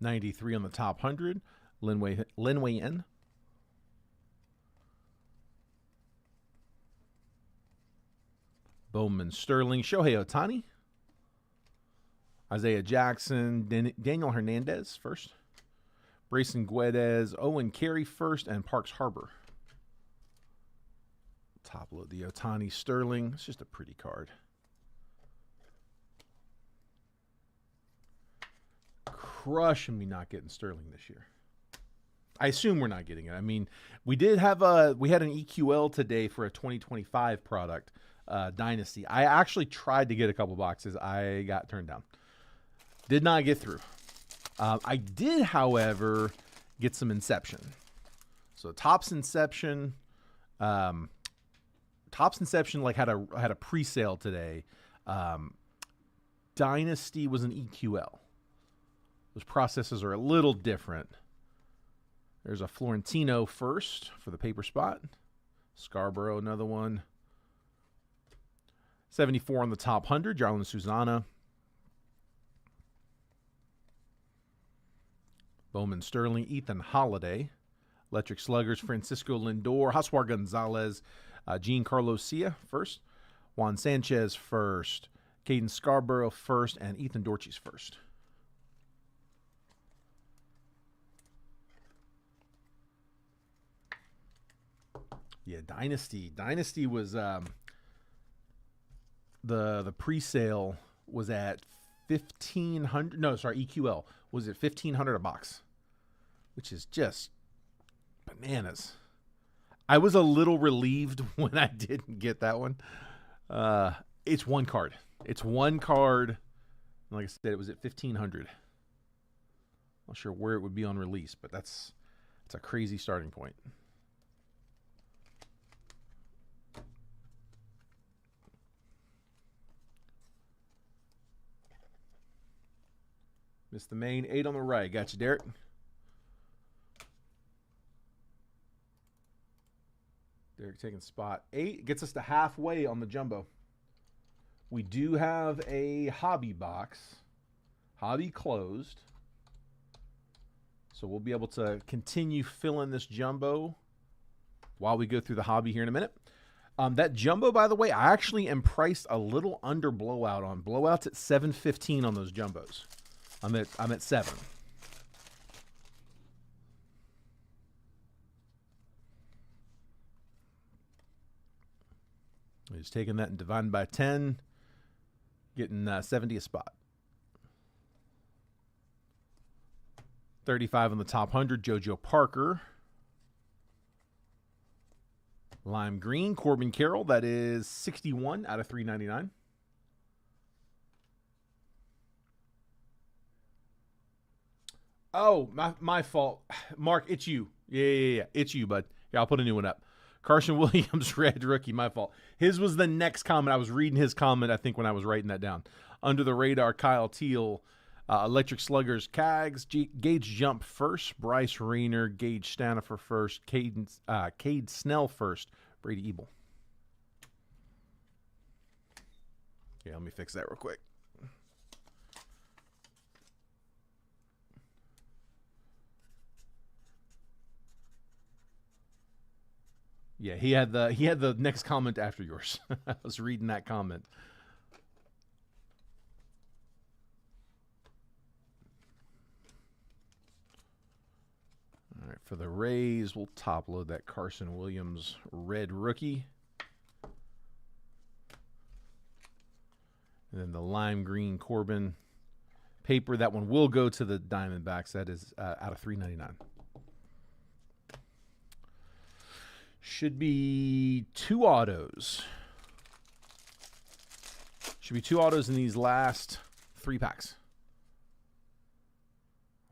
$93 on the top 100. Linway N. Bowman Sterling. Shohei Ohtani. Isaiah Jackson. Daniel Hernandez first. Brayson Guedes. Owen Carey first. And Parks Harbor. Top load the Ohtani Sterling. It's just a pretty card. Crushing me not getting Sterling this year. I assume we're not getting it. I mean, we did have we had an EQL today for a 2025 product, Dynasty. I actually tried to get a couple boxes. I got turned down. Did not get through. I did, however, get some Inception. So Topps Inception, like had a pre-sale today. Dynasty was an EQL. Those processes are a little different. There's a Florentino first for the paper spot. Scarborough, another one. 74 on the top 100, Jarlin Susana. Bowman Sterling, Ethan Holiday. Electric Sluggers, Francisco Lindor. Hoswar Gonzalez, Giancarlo Sia first. Juan Sanchez first. Caden Scarborough first. And Ethan Dortches first. Yeah, Dynasty. Dynasty was the pre-sale was at $1,500. No, sorry, EQL was at $1,500 a box, which is just bananas. I was a little relieved when I didn't get that one. It's one card. It's one card. Like I said, it was at $1,500. Not sure where it would be on release, but that's a crazy starting point. Missed the main. 8 on the right. Got you, Derek. Derek taking spot 8. Gets us to halfway on the jumbo. We do have a hobby box. Hobby closed. So we'll be able to continue filling this jumbo while we go through the hobby here in a minute. That jumbo, by the way, I actually am priced a little under blowout on. Blowout's at $7.15 on those jumbos. I'm at 7. He's taking that and dividing by 10, getting 70 a spot. 35 on the top 100, JoJo Parker. Lime green, Corbin Carroll. That is 61 out of 399. Oh, my fault. Mark, it's you. Yeah. It's you, bud. Yeah, I'll put a new one up. Carson Williams, red rookie. My fault. His was the next comment. I was reading his comment, I think, when I was writing that down. Under the radar, Kyle Teal. Electric Sluggers, Cags, Gage Jump first, Bryce Rayner, Gage Stanifer first, Cade Snell first, Brady Ebel. Okay, let me fix that real quick. Yeah, he had the next comment after yours. I was reading that comment. All right, for the Rays, we'll top load that Carson Williams red rookie. And then the lime green Corbin paper. That one will go to the Diamondbacks. That is out of $3.99. Should be 2 autos. Should be 2 autos in these last 3 packs.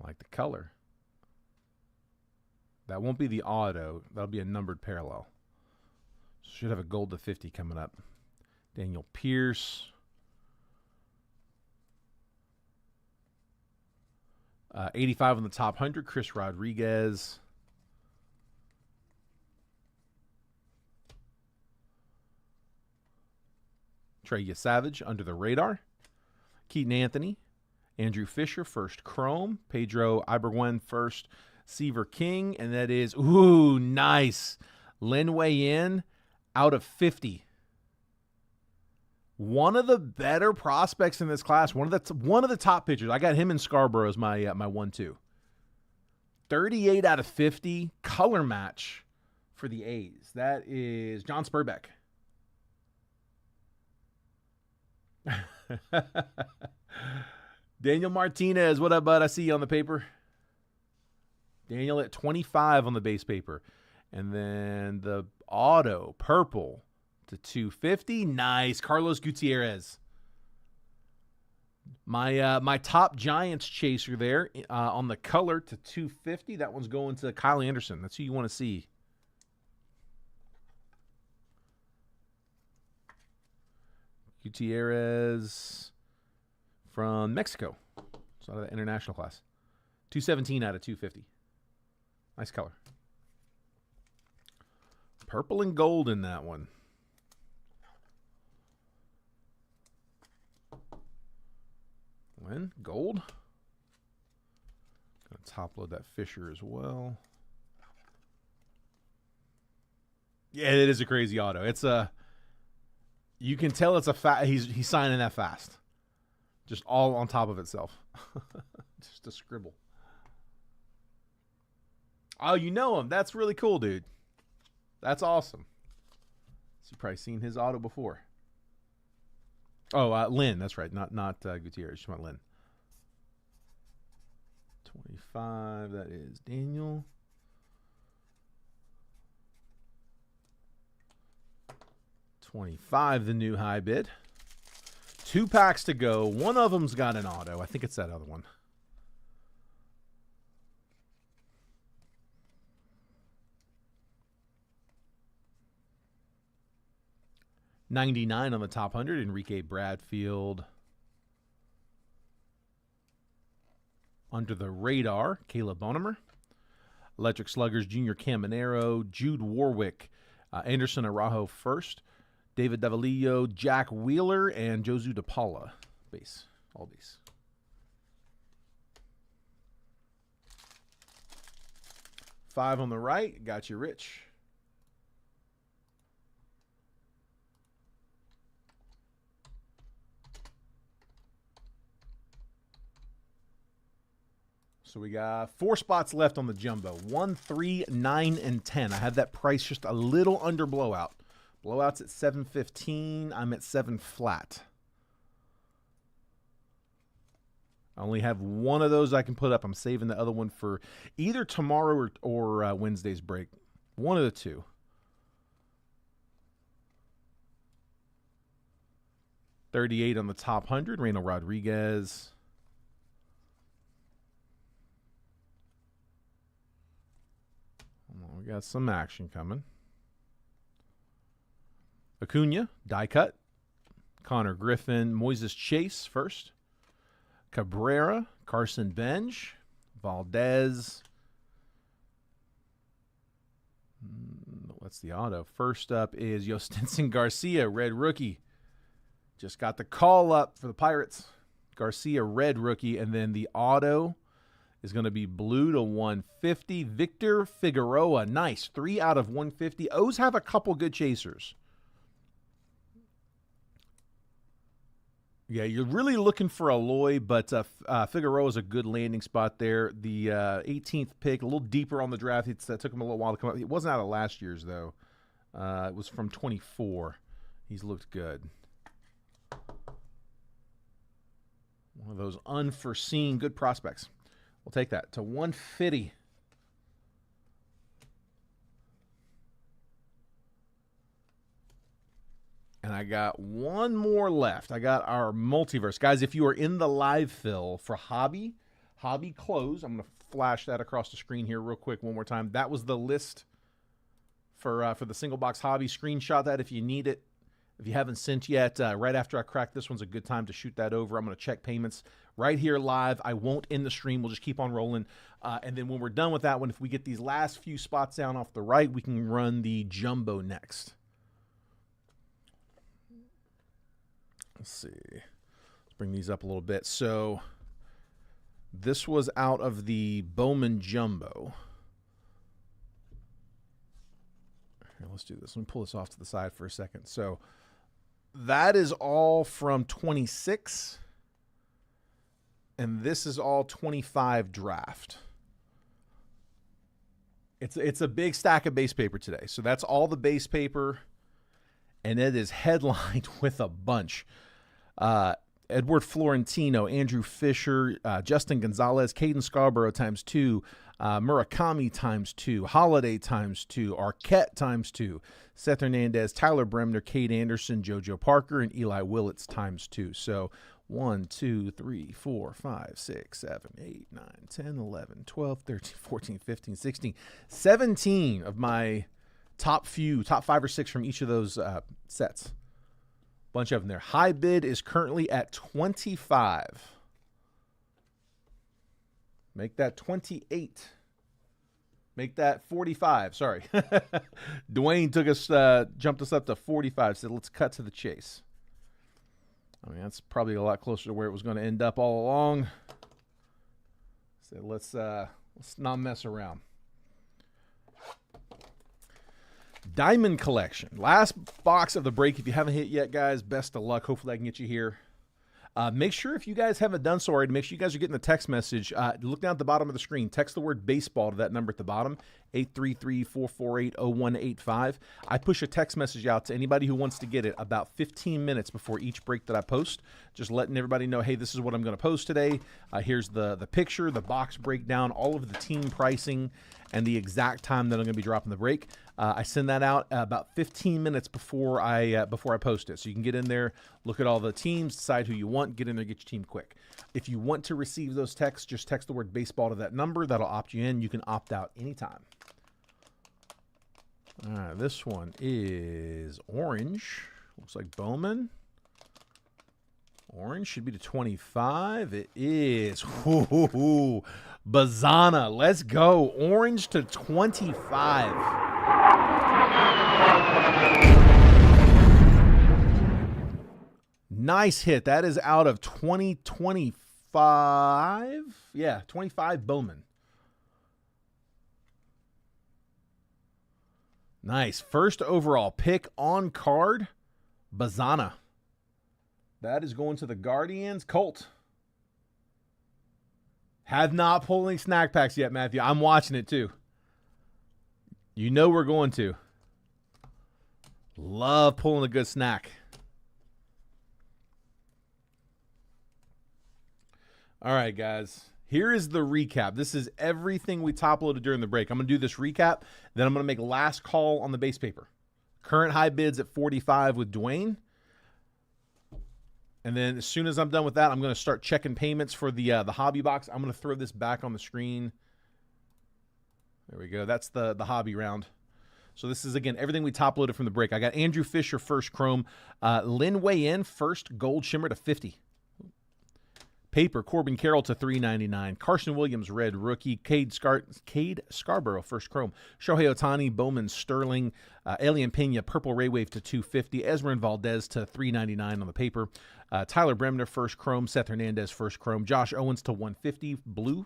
I like the color. That won't be the auto. That'll be a numbered parallel. Should have a gold to 50 coming up. Daniel Pierce. 85 on the top 100. Chris Rodriguez. Trey Savage under the radar. Keaton Anthony. Andrew Fisher first chrome. Pedro Iberguen first Seaver King, and that is, ooh, nice. Linway in out of 50. One of the better prospects in this class. One of the top pitchers. I got him in Scarborough as my 1-2. 38 out of 50. Color match for the A's. That is John Spurbeck. Daniel Martinez, what up, bud? I see you on the paper. Daniel at 25 on the base paper. And then the auto, purple to 250. Nice. Carlos Gutierrez. My top Giants chaser there on the color to 250. That one's going to Kyle Anderson. That's who you want to see. Gutierrez from Mexico. It's out of the international class. 217 out of 250. Nice color. Purple and gold in that one. When? Gold. Gonna top load that Fisher as well. Yeah, it is a crazy auto. It's a. You can tell it's a he's signing that fast. Just all on top of itself. Just a scribble. Oh, you know him. That's really cool, dude. That's awesome. So you've probably seen his auto before. Oh, Lynn. That's right. Not Gutierrez. Just want Lynn. 25. That is Daniel. $25, the new high bid. 2 packs to go. One of them's got an auto. I think it's that other one. $99 on the top 100, Enrique Bradfield. Under the radar, Caleb Bonham. Electric Sluggers, Junior Caminero, Jude Warwick, Anderson Araujo first, David Davalillo, Jack Wheeler, and Josu DePaula. Base. All base. Five on the right. Got you, Rich. So we got 4 spots left on the jumbo. 1, 3, 9, and 10. I have that price just a little under blowout. Blowout's at 715. I'm at 7 flat. I only have one of those I can put up. I'm saving the other one for either tomorrow or Wednesday's break. One of the two. $38 on the top 100. Reyno Rodriguez. We got some action coming. Acuna, die cut. Connor Griffin, Moises Chase first. Cabrera, Carson Bench, Valdez. What's the auto? First up is Yostinson Garcia, red rookie. Just got the call up for the Pirates. Garcia, red rookie. And then the auto is going to be blue to 150. Victor Figueroa, nice. 3 out of 150. O's have a couple good chasers. Yeah, you're really looking for a Loy, but Figueroa is a good landing spot there. The 18th pick, a little deeper on the draft. It took him a little while to come up. It wasn't out of last year's, though. It was from 24. He's looked good. One of those unforeseen good prospects. We'll take that to 150. And I got one more left. I got our multiverse. Guys, if you are in the live fill for Hobby Close, I'm going to flash that across the screen here real quick one more time. That was the list for the single box Hobby. Screenshot that if you need it. If you haven't sent yet, right after I crack this one's a good time to shoot that over. I'm going to check payments right here live. I won't end the stream. We'll just keep on rolling. And then when we're done with that one, if we get these last few spots down off the right, we can run the jumbo next. Let's see. Let's bring these up a little bit. So this was out of the Bowman Jumbo. Here, let's do this. Let me pull this off to the side for a second. So that is all from 26. And this is all 25 draft. It's a big stack of base paper today. So that's all the base paper. And it is headlined with a bunch. Edward Florentino, Andrew Fisher, Justin Gonzalez, Caden Scarborough ×2, Murakami ×2, Holiday ×2, Arquette ×2, Seth Hernandez, Tyler Bremner, Cade Anderson, JoJo Parker, and Eli Willits ×2. So 1, 2, 3, 4, 5, 6, 7, 8, 9, 10, 11, 12, 13, 14, 15, 16, 17 of my top 5 or 6 from each of those sets. Bunch of them there. High bid is currently at 25. Make that 28. Make that 45. Sorry. Dwayne took us, jumped us up to 45. Said, let's cut to the chase. I mean, that's probably a lot closer to where it was going to end up all along. So let's not mess around. Diamond Collection. Last box of the break. If you haven't hit yet, guys, best of luck. Hopefully I can get you here. Make sure if you guys haven't done so already, make sure you guys are getting the text message. Look down at the bottom of the screen. Text the word baseball to that number at the bottom, 833-448-0185. I push a text message out to anybody who wants to get it about 15 minutes before each break that I post, just letting everybody know, hey, this is what I'm going to post today. Here's the picture, the box breakdown, all of the team pricing, and the exact time that I'm going to be dropping the break. I send that out about 15 minutes before I post it. So you can get in there, look at all the teams, decide who you want, get in there, get your team quick. If you want to receive those texts, just text the word baseball to that number. That'll opt you in. You can opt out anytime. All right, this one is orange. Looks like Bowman. Orange should be to 25. It is. Ooh, Bazana. Let's go. Orange to 25. Nice hit. That is out of 2025. Yeah, 25 Bowman. Nice. First overall pick on card, Bazana. That is going to the Guardians. Colt. Have not pulled any snack packs yet, Matthew. I'm watching it too. You know we're going to. Love pulling a good snack. All right, guys. Here is the recap. This is everything we top loaded during the break. I'm going to do this recap. Then I'm going to make last call on the base paper. Current high bids at 45 with Dwayne. And then as soon as I'm done with that, I'm going to start checking payments for the hobby box. I'm going to throw this back on the screen. There we go. That's the hobby round. So this is, again, everything we top loaded from the break. I got Andrew Fisher, first chrome. Lin Wei In, first gold shimmer to 50. Paper, Corbin Carroll to $3.99. Carson Williams, red rookie. Cade Scarborough, first chrome. Shohei Ohtani, Bowman Sterling. Alien Pena, purple Ray Wave to $2.50. Esmeralda Valdez to $3.99 on the paper. Tyler Bremner, first chrome. Seth Hernandez, first chrome. Josh Owens to $150, blue.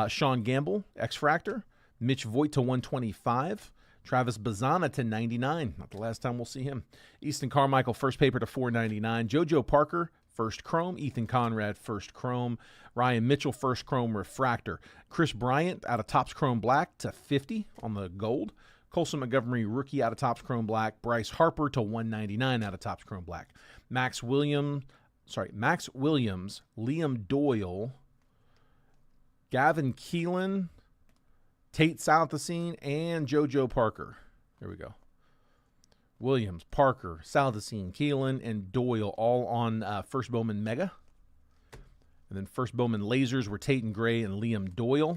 Sean Gamble, X-Fractor. Mitch Voigt to $125. Travis Bazana to $99. Not the last time we'll see him. Easton Carmichael, first paper to $4.99. JoJo Parker, first chrome. Ethan Conrad, first chrome. Ryan Mitchell, first chrome refractor. Chris Bryant out of Topps Chrome Black to $50 on the gold. Colson Montgomery, rookie out of Topps Chrome Black. Bryce Harper to $199 out of Topps Chrome Black. Max Williams, Liam Doyle, Gavin Keelan, Tate Salthacine, and JoJo Parker. There we go. Williams, Parker, Salthacine, Keelan, and Doyle all on First Bowman Mega. And then First Bowman Lasers were Tate and Gray and Liam Doyle.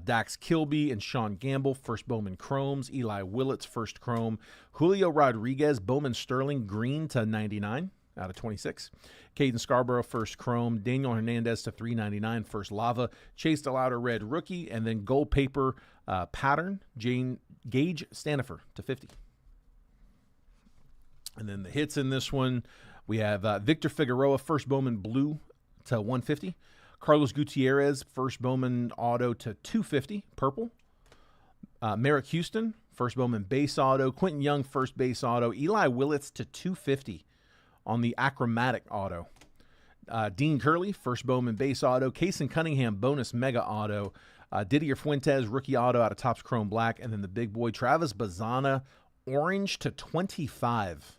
Dax Kilby and Sean Gamble, First Bowman Chromes. Eli Willits, first chrome. Julio Rodriguez, Bowman Sterling, green to 99 out of 26. Caden Scarborough, first chrome. Daniel Hernandez to $3.99, first lava. Chase DeLauder, red rookie. And then gold paper pattern, Gage Stanifer to $50. And then the hits in this one, we have Victor Figueroa, first Bowman blue to $150. Carlos Gutierrez, first Bowman auto to $250, purple. Merrick Houston, first Bowman base auto. Quentin Young, first base auto. Eli Willits to $250 on the achromatic auto. Dean Curley, first Bowman base auto. Kason Cunningham, bonus mega auto. Didier Fuentes, rookie auto out of Topps Chrome Black. And then the big boy, Travis Bazana, orange to 25.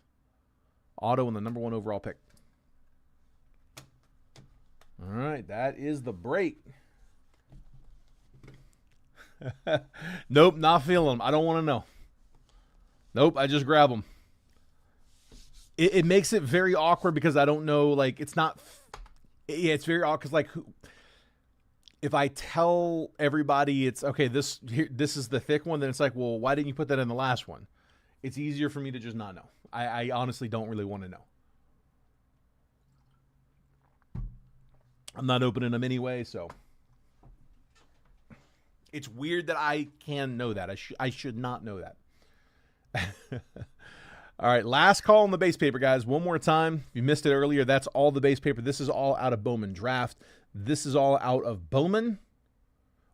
Auto in the number 1 overall pick. All right, that is the break. Nope, not feeling them. I don't want to know. Nope, I just grab them. It makes it very awkward because I don't know, like, it's not, yeah, it's very awkward because, like, if I tell everybody it's, okay, this is the thick one, then it's like, well, why didn't you put that in the last one? It's easier for me to just not know. I honestly don't really want to know. I'm not opening them anyway, so. It's weird that I can know that. I should not know that. All right, last call on the base paper, guys. One more time. If you missed it earlier, that's all the base paper. This is all out of Bowman Draft. This is all out of Bowman,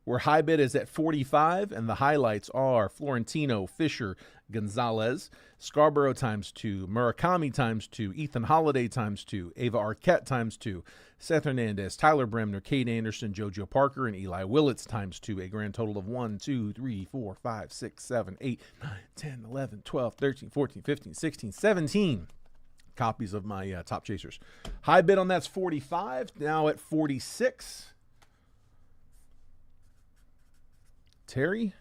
where high bid is at 45, and the highlights are Florentino, Fisher, Gonzalez, Scarborough ×2, Murakami ×2, Ethan Holiday ×2, Ava Arquette ×2, Seth Hernandez, Tyler Bremner, Cade Anderson, JoJo Parker, and Eli Willits ×2, a grand total of 1, 2, 3, 4, 5, 6, 7, 8, 9, 10, 11, 12, 13, 14, 15, 16, 17 copies of my Top Chasers. High bid on that's 45, now at 46. Terry,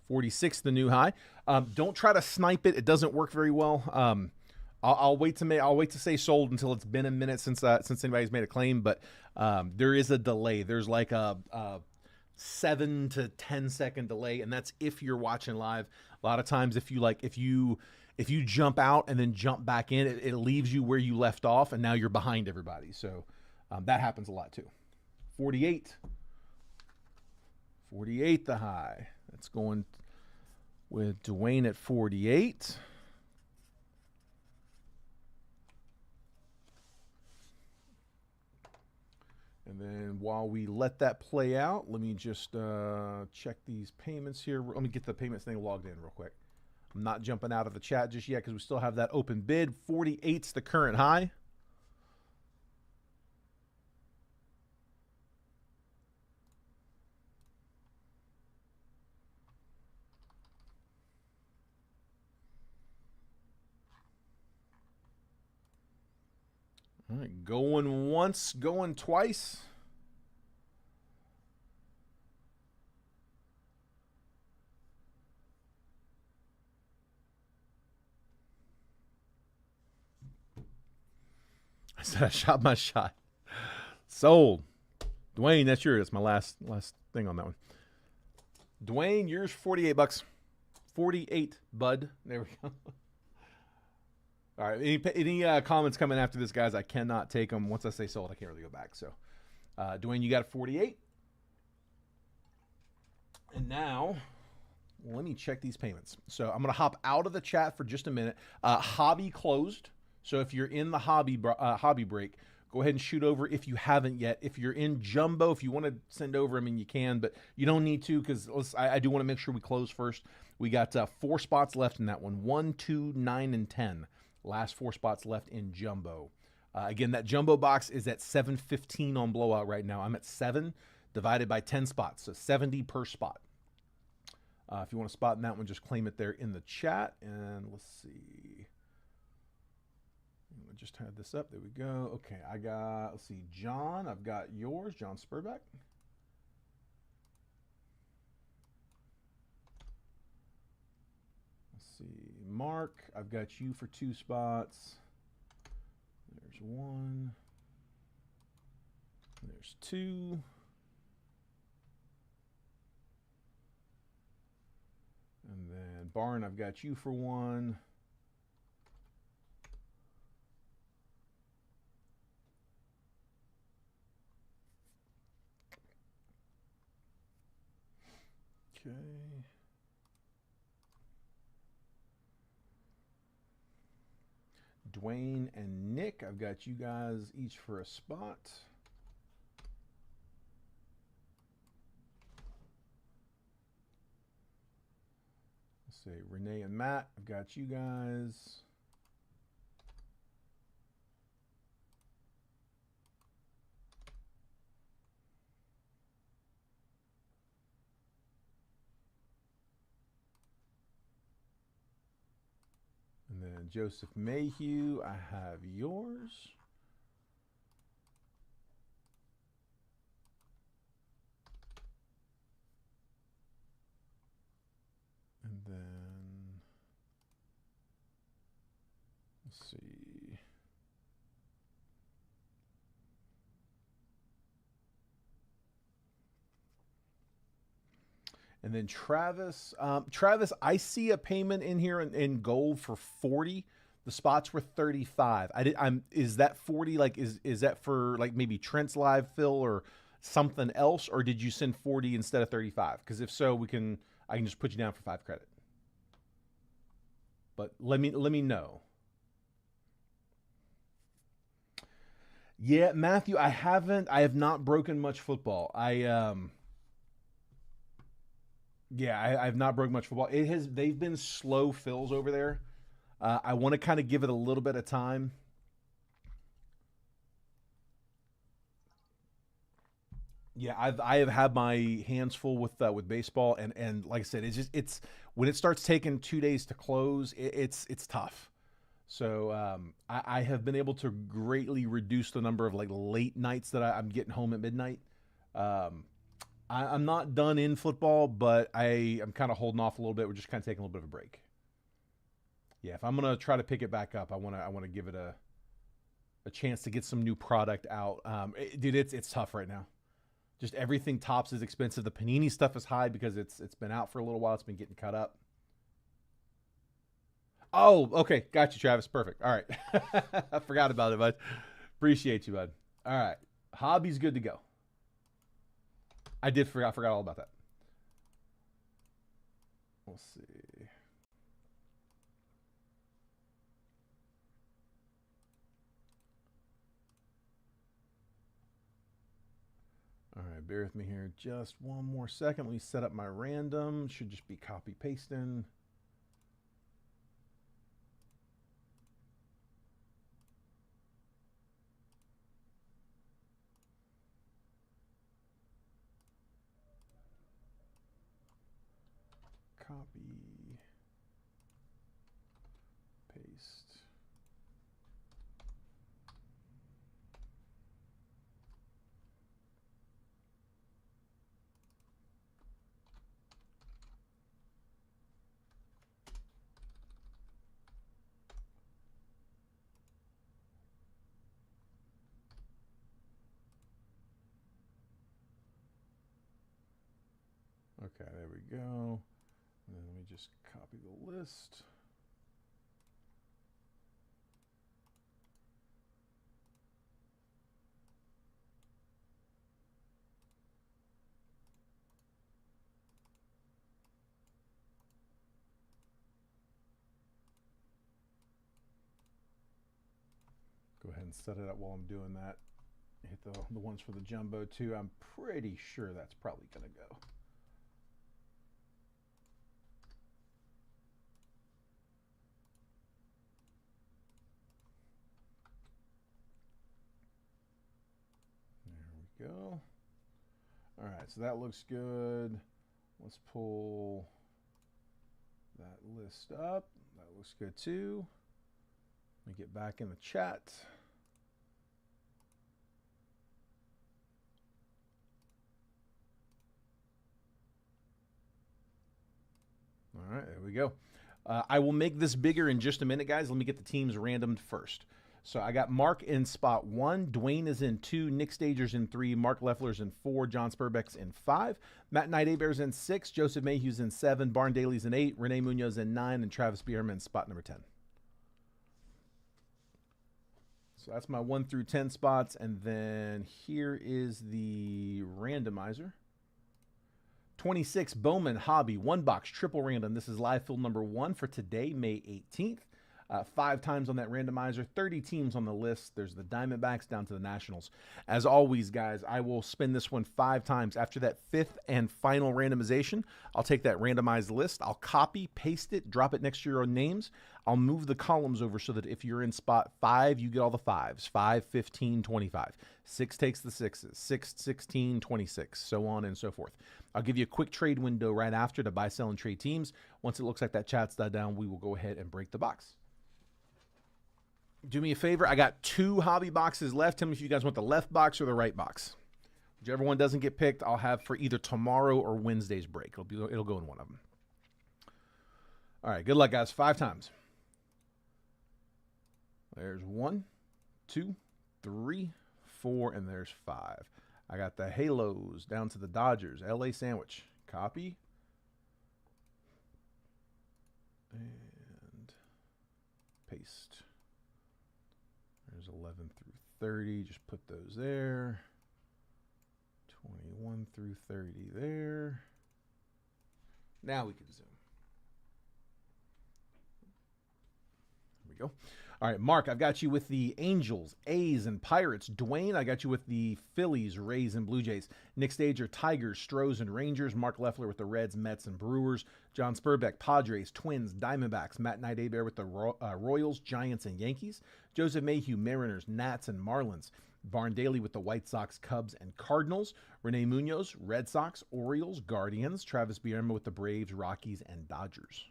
46, the new high. Don't try to snipe it; it doesn't work very well. I'll wait to say sold until it's been a minute since anybody's made a claim. But there is a delay. There's like a 7 to 10 second delay, and that's if you're watching live. A lot of times, if you jump out and then jump back in, it leaves you where you left off, and now you're behind everybody. So that happens a lot too. 48. 48 the high. That's going with Dwayne at 48. And then while we let that play out, let me just check these payments here. Let me get the payments thing logged in real quick. I'm not jumping out of the chat just yet because we still have that open bid. 48's the current high. All right, going once, going twice. I said I shot my shot. Sold. Dwayne, that's yours. That's my last thing on that one. Dwayne, yours $48. 48, bud. There we go. All right. Any comments coming after this, guys? I cannot take them. Once I say sold, I can't really go back. So, Dwayne, you got 48. And now, let me check these payments. So I'm going to hop out of the chat for just a minute. Hobby closed. So if you're in the hobby break, go ahead and shoot over if you haven't yet. If you're in jumbo, if you want to send over, I mean, you can, but you don't need to because I do want to make sure we close first. We got 4 spots left in that one. 1, 2, 9, and 10. Last 4 spots left in jumbo. Again, that jumbo box is at 715 on blowout right now. I'm at 7 divided by 10 spots, so 70 per spot. If you want a spot in that one, just claim it there in the chat. And let's see. I just had this up. There we go. Okay, I got, let's see, John. I've got yours, John Spurbeck. Let's see, Mark. I've got you for 2 spots. There's 1. There's 2. And then Barn, I've got you for 1. Okay. Dwayne and Nick, I've got you guys each for a spot. Let's see, Renee and Matt, I've got you guys. And then Joseph Mayhew, I have yours. And then, let's see. And then Travis, Travis, I see a payment in here in gold for 40. The spots were 35. Is that 40? Like, is that for like maybe Trent's live fill or something else, or did you send 40 instead of 35? Because if so, I can just put you down for 5 credit. But let me know. Yeah, Matthew, I have not broken much football. I've not broken much football. They've been slow fills over there. I want to kind of give it a little bit of time. Yeah, I have had my hands full with baseball, and like I said, it's when it starts taking 2 days to close, it's tough. So I have been able to greatly reduce the number of like late nights that I'm getting home at midnight. I'm not done in football, but I'm kind of holding off a little bit. We're just kind of taking a little bit of a break. Yeah, if I'm gonna try to pick it back up, I wanna give it a chance to get some new product out. Dude, it's tough right now. Just everything tops is expensive. The Panini stuff is high because it's been out for a little while. It's been getting cut up. Oh, okay, got you, Travis. Perfect. All right, I forgot about it, bud. Appreciate you, bud. All right, hobby's good to go. I forgot all about that. Let's see. All right, bear with me here just one more second. Let me set up my random. Should just be copy pasting. Copy, paste. Okay, there we go. And then let me just copy the list. Go ahead and set it up while I'm doing that. Hit the ones for the jumbo too. I'm pretty sure that's probably going to go. There we go. All right, so that looks good. Let's pull that list up. That looks good too. Let me get back in the chat. All right, there we go. I will make this bigger in just a minute, guys. Let me get the teams randomed first. So I got Mark in spot 1, Dwayne is in 2, Nick Stager's in 3, Mark Leffler's in 4, John Spurbeck's in 5, Matt Knight Abear's in 6, Joseph Mayhew's in 7, Barn Daly's in 8, Renee Munoz in 9, and Travis Bierman spot number 10. So that's my 1 through 10 spots, and then here is the randomizer. 26 Bowman Hobby 1 box triple random. This is live fill number 1 for today, May 18th. 5 times on that randomizer, 30 teams on the list. There's the Diamondbacks down to the Nationals. As always, guys, I will spin this one 5 times. After that 5th and final randomization, I'll take that randomized list. I'll copy, paste it, drop it next to your own names. I'll move the columns over so that if you're in spot 5, you get all the 5s. 5, 15, 25. 6 takes the 6s. 6, 16, 26, so on and so forth. I'll give you a quick trade window right after to buy, sell, and trade teams. Once it looks like that chat's died down, we will go ahead and break the box. Do me a favor. I got 2 hobby boxes left. Tell me if you guys want the left box or the right box. Whichever one doesn't get picked, I'll have for either tomorrow or Wednesday's break. It'll go in one of them. All right, good luck, guys. 5 times. There's 1, 2, 3, 4, and there's 5. I got the Halos down to the Dodgers. LA Sandwich. Copy. And paste. There's 11 through 30. Just put those there. 21 through 30 there. Now we can zoom. There we go. All right, Mark, I've got you with the Angels, A's, and Pirates. Dwayne, I got you with the Phillies, Rays, and Blue Jays. Nick Stager, Tigers, Stros, and Rangers. Mark Leffler with the Reds, Mets, and Brewers. John Spurbeck, Padres, Twins, Diamondbacks. Matt Knight Abear with the Royals, Giants, and Yankees. Joseph Mayhew, Mariners, Nats, and Marlins. Barn Daly with the White Sox, Cubs, and Cardinals. Renee Munoz, Red Sox, Orioles, Guardians. Travis Bierman with the Braves, Rockies, and Dodgers.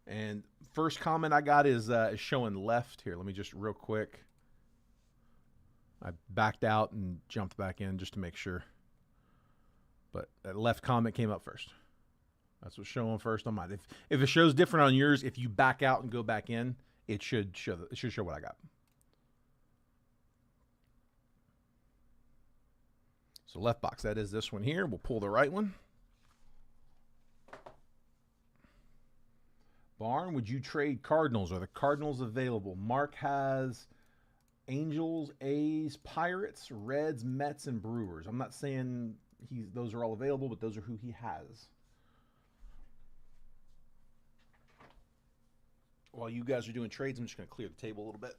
And first comment I got is showing left here. Let me just real quick. I backed out and jumped back in just to make sure. But that left comment came up first. That's what's showing first on mine. If it shows different on yours, if you back out and go back in, it should show what I got. So left box, that is this one here. We'll pull the right one. Barn, would you trade Cardinals? Are the Cardinals available? Mark has Angels, A's, Pirates, Reds, Mets, and Brewers. I'm not saying those are all available, but those are who he has. While you guys are doing trades, I'm just going to clear the table a little bit.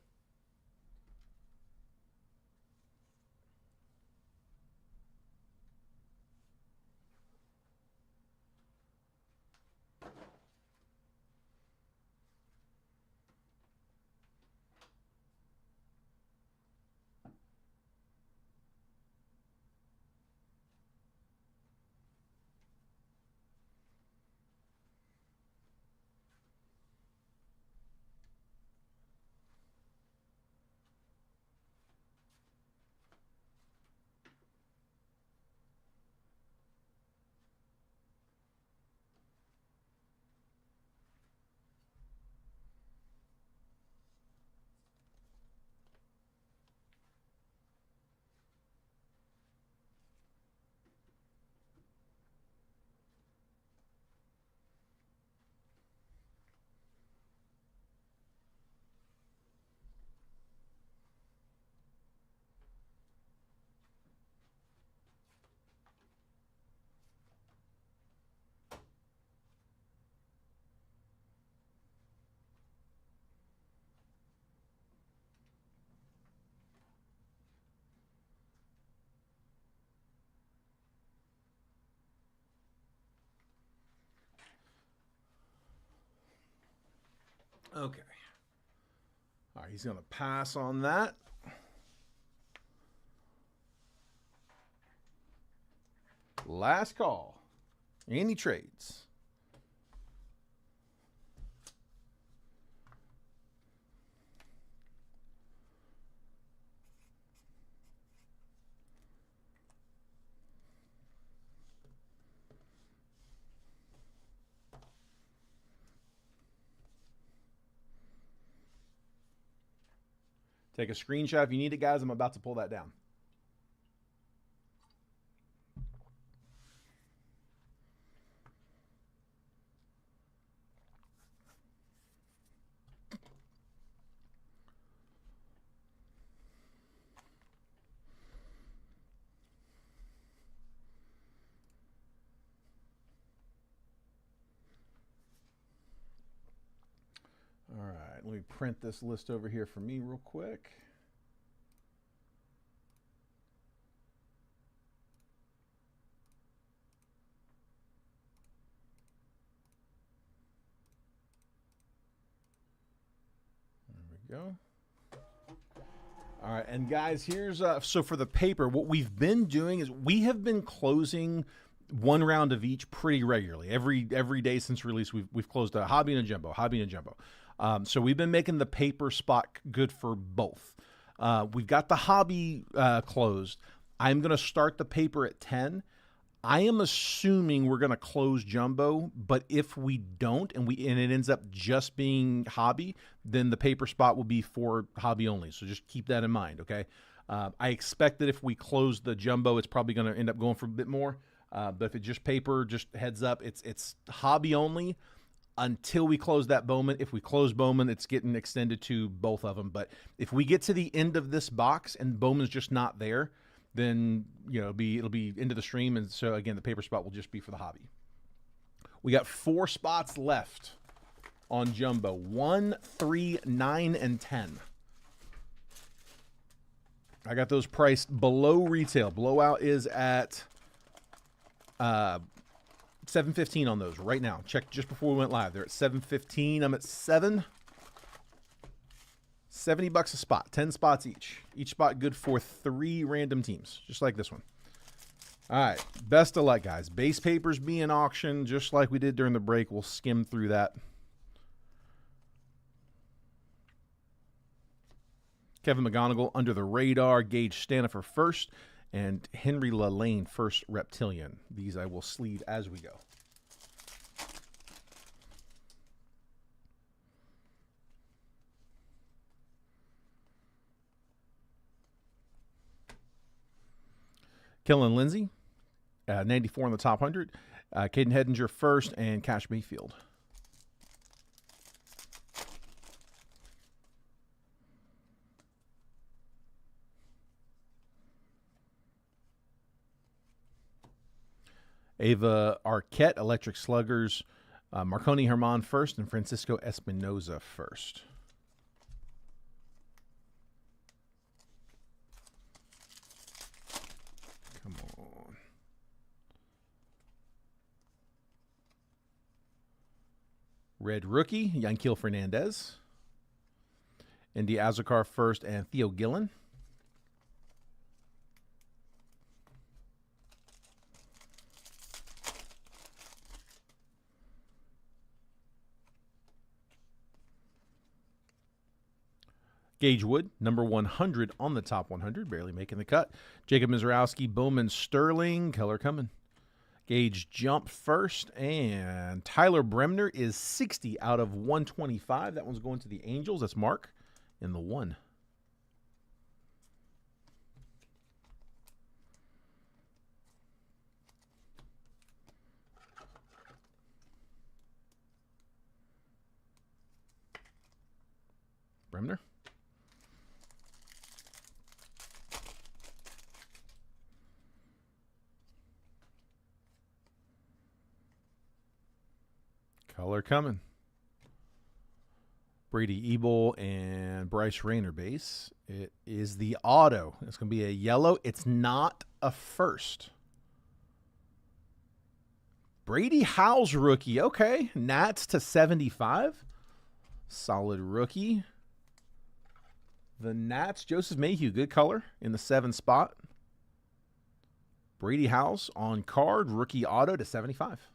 Okay. All right, he's going to pass on that. Last call. Any trades? Take a screenshot if you need it, guys. I'm about to pull that down. All right, let me print this list over here for me real quick. There we go. All right, and guys, here's so for the paper, what we've been doing is we have been closing one round of each pretty regularly. Every day since release, we've closed a hobby and a jumbo, hobby and a jumbo. So we've been making the paper spot good for both. We've got the hobby closed. I'm going to start the paper at 10. I am assuming we're going to close jumbo, but if we don't and it ends up just being hobby, then the paper spot will be for hobby only. So just keep that in mind, okay? I expect that if we close the jumbo, it's probably going to end up going for a bit more. But if it's just paper, just heads up, it's hobby only until we close that Bowman. If we close Bowman, it's getting extended to both of them. But if we get to the end of this box and Bowman's just not there, then it'll be into the stream, and so again the paper spot will just be for the hobby. We got 4 spots left on jumbo: 1, 3, 9, and 10. I got those priced below retail. Blowout is at $7.15 on those right now. Check just before we went live. They're at $7.15. I'm at $7. $70 a spot, 10 spots each. Each spot good for 3 random teams, just like this one. All right, best of luck, guys. Base papers being auctioned, just like we did during the break. We'll skim through that. Kevin McGonigal under the radar. Gage Stanifer first, and Henry Lalane first reptilian. These I will sleeve as we go. Kellen Lindsay, 94 in the top 100. Caden Hedinger first, and Cash Mayfield. Ava Arquette, Electric Sluggers. Marconi Herman first, and Francisco Espinoza first. Come on. Red rookie, Yanquiel Fernandez. Indy Azokar first, and Theo Gillen. Gage Wood, number 100 on the top 100, barely making the cut. Jacob Mizrowski, Bowman Sterling, Keller coming. Gage Jump first, and Tyler Bremner is 60 out of 125. That one's going to the Angels. That's Mark in the 1. Bremner. Color coming. Brady Ebel and Bryce Rayner base. It is the auto. It's going to be a yellow. It's not a first. Brady Howell's rookie. Okay. Nats to 75. Solid rookie. The Nats, Joseph Mayhew, good color in the 7 spot. Brady House on card, rookie auto to 75.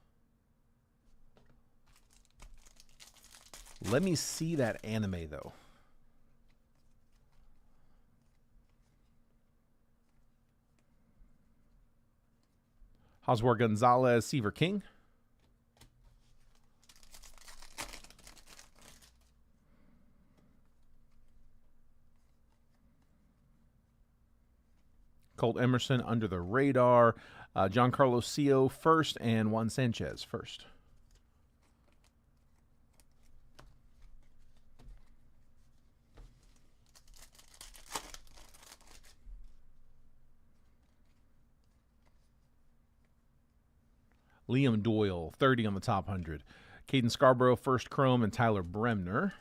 Let me see that anime, though. Hosmer Gonzalez, Seaver King. Colt Emerson under the radar. Giancarlo Cio first and Juan Sanchez first. Liam Doyle, 30 on the top 100. Caden Scarborough, first chrome, and Tyler Bremner.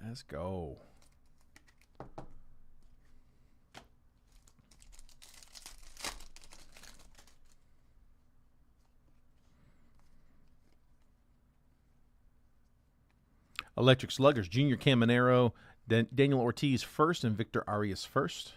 Let's go. Electric Sluggers, Junior Caminero, Daniel Ortiz first, and Victor Arias first.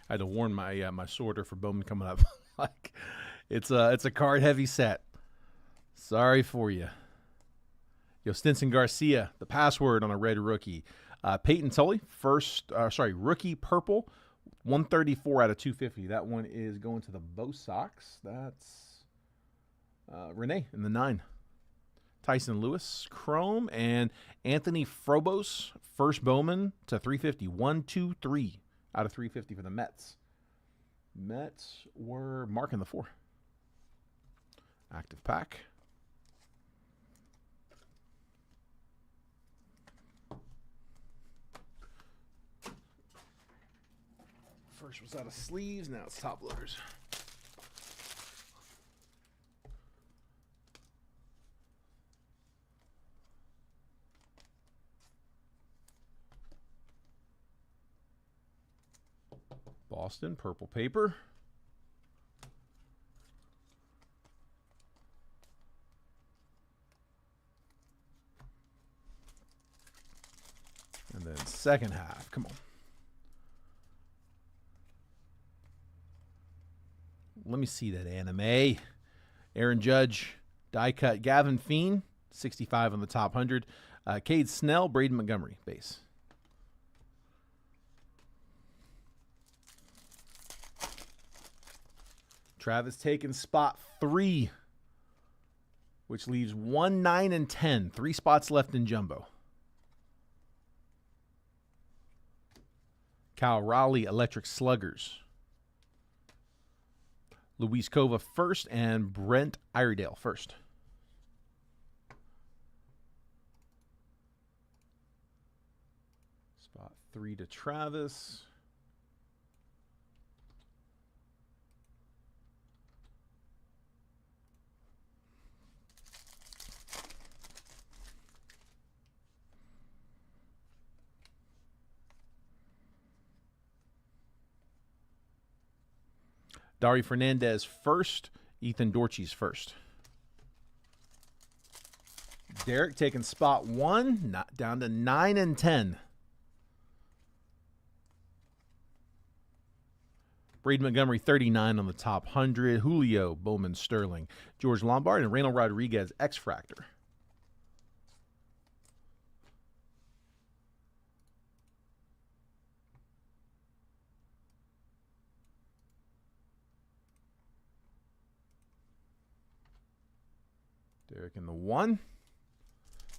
I had to warn my my sorter for Bowman coming up. Like, it's a card heavy set. Sorry for you. Yo, Stinson Garcia, the password on a red rookie. Peyton Tully, rookie purple, 134 out of 250. That one is going to the Bo Sox. That's Renee in the 9. Tyson Lewis, chrome, and Anthony Frobos, first Bowman to 350. 1, 2, 3 out of 350 for the Mets. Mets were marking the 4. Active pack. First was out of sleeves, now it's top loaders. Boston, purple paper. And then second half, come on. Let me see that anime. Aaron Judge, die cut. Gavin Fiend, 65 on the top 100. Cade Snell, Braden Montgomery, base. Travis taking spot 3, which leaves 1, 9, and 10. 3 spots left in jumbo. Kyle Raleigh, Electric Sluggers. Luis Cova first, and Brent Iredale first. Spot 3 to Travis. Dari Fernandez first. Ethan Dortche's first. Derek taking spot 1, not down to 9 and 10. Braden Montgomery, 39 on the top 100. Julio, Bowman, Sterling, George Lombard, and Reynold Rodriguez, X-Fractor. Derek in the 1.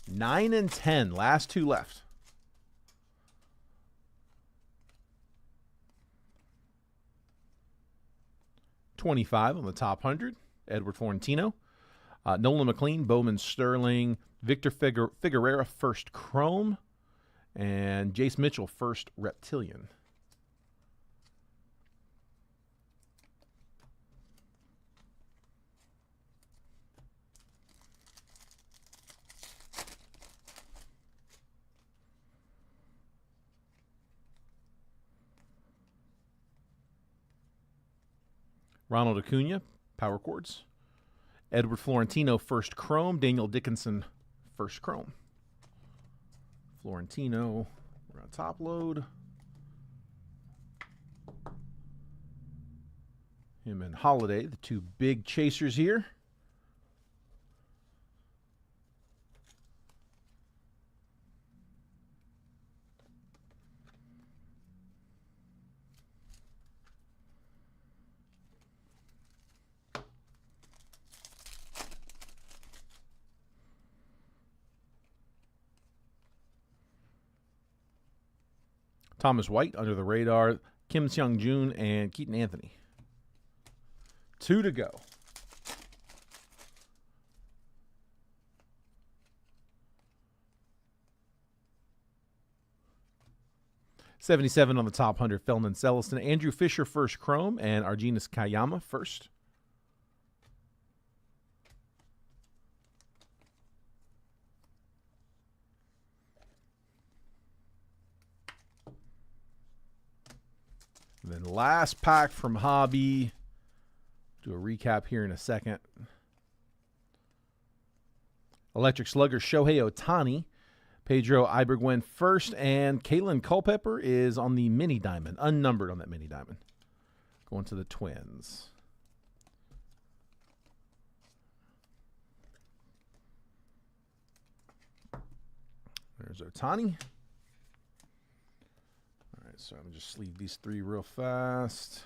9 and 10. Last 2 left. $25 on the top 100. Edward Florentino. Nolan McLean, Bowman, Sterling. Victor Figueroa, first Chrome. And Jace Mitchell, first Reptilian. Ronald Acuna, Power Chords. Edward Florentino, first chrome. Daniel Dickinson, first chrome. Florentino, we're on top load. Him and Holiday, the two big chasers here. Thomas White, under the radar. Kim Seung-Joon and Keaton Anthony. 2 to go. $77 on the top 100, Feldman Celestin. Andrew Fisher, first chrome, and Argenis Kayama, first. And then last pack from Hobby. Do a recap here in a second. Electric Slugger, Shohei Ohtani. Pedro Ibergüen first, and Caitlin Culpepper is on the mini diamond, unnumbered on that mini diamond. Going to the Twins. There's Ohtani. All right, so I'm going to just sleeve these 3 real fast.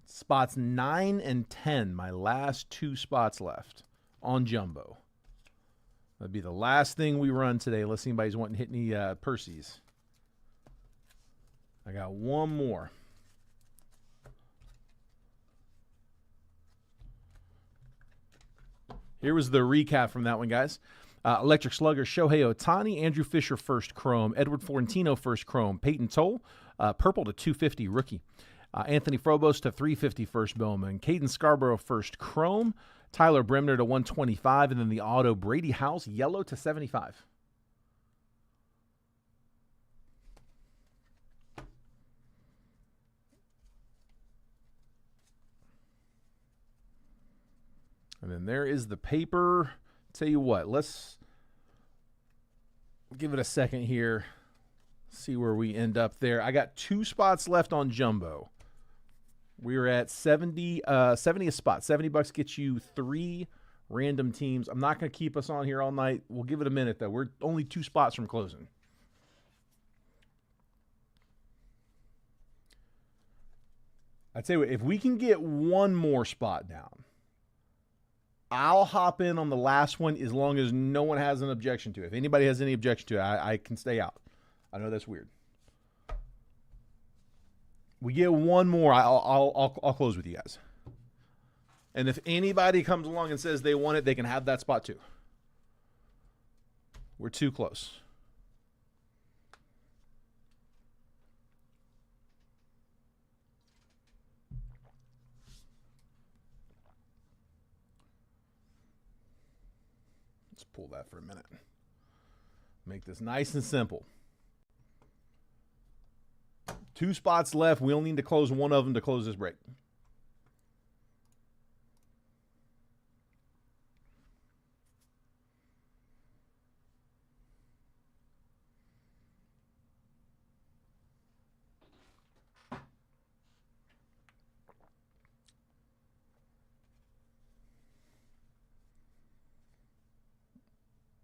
Spots 9 and 10, my last 2 spots left on Jumbo. That'd be the last thing we run today, unless anybody's wanting to hit any Percy's. I got one more. Here was the recap from that one, guys. Electric Slugger, Shohei Ohtani, Andrew Fisher, first chrome, Edward Florentino, first chrome, Peyton Toll, purple to 250 rookie. Anthony Frobos to 350 first Bowman. Caden Scarborough first chrome. Tyler Bremner to 125. And then the auto Brady House yellow to 75. And then there is the paper. Tell you what, let's give it a second here. See where we end up there. I got 2 spots left on Jumbo. We were at 70 a spot. $70 gets you 3 random teams. I'm not going to keep us on here all night. We'll give it a minute, though. We're only 2 spots from closing. I'd say if we can get 1 more spot down, I'll hop in on the last one as long as no one has an objection to it. If anybody has any objection to it, I can stay out. I know that's weird. We get 1 more, I'll close with you guys. And if anybody comes along and says they want it, they can have that spot too. We're too close. Let's pull that for a minute. Make this nice and simple. 2 spots left. We'll need to close one of them to close this break.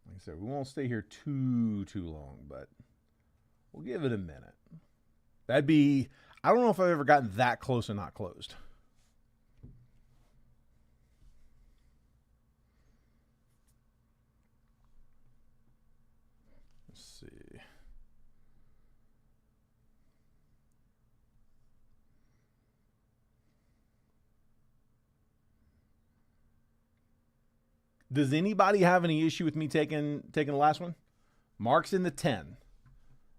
Like I said, we won't stay here too long, but we'll give it a minute. That'd be, I don't know if I've ever gotten that close and not closed. Let's see. Does anybody have any issue with me taking the last one? Mark's in the 10.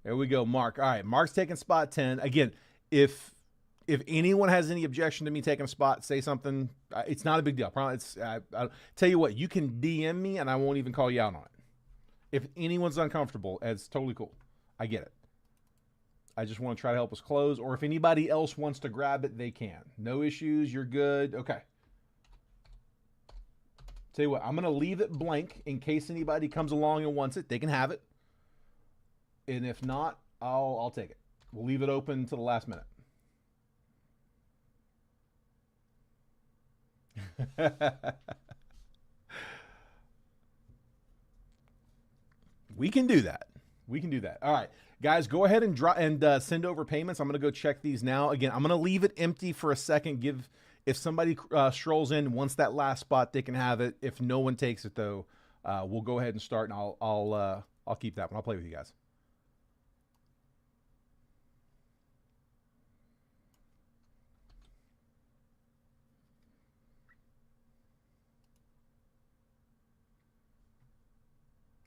There we go, Mark. All right, Mark's taking spot 10. Again, if anyone has any objection to me taking a spot, say something. It's not a big deal. I'll tell you what, you can DM me and I won't even call you out on it. If anyone's uncomfortable, it's totally cool. I get it. I just want to try to help us close. Or if anybody else wants to grab it, they can. No issues. You're good. Okay. Tell you what, I'm going to leave it blank in case anybody comes along and wants it. They can have it. And if not, I'll take it. We'll leave it open until the last minute. We can do that. We can do that. All right, guys, go ahead and send over payments. I'm going to go check these now. Again, I'm going to leave it empty for a second. If somebody strolls in, wants that last spot, they can have it. If no one takes it though, we'll go ahead and start, and I'll keep that one. I'll play with you guys.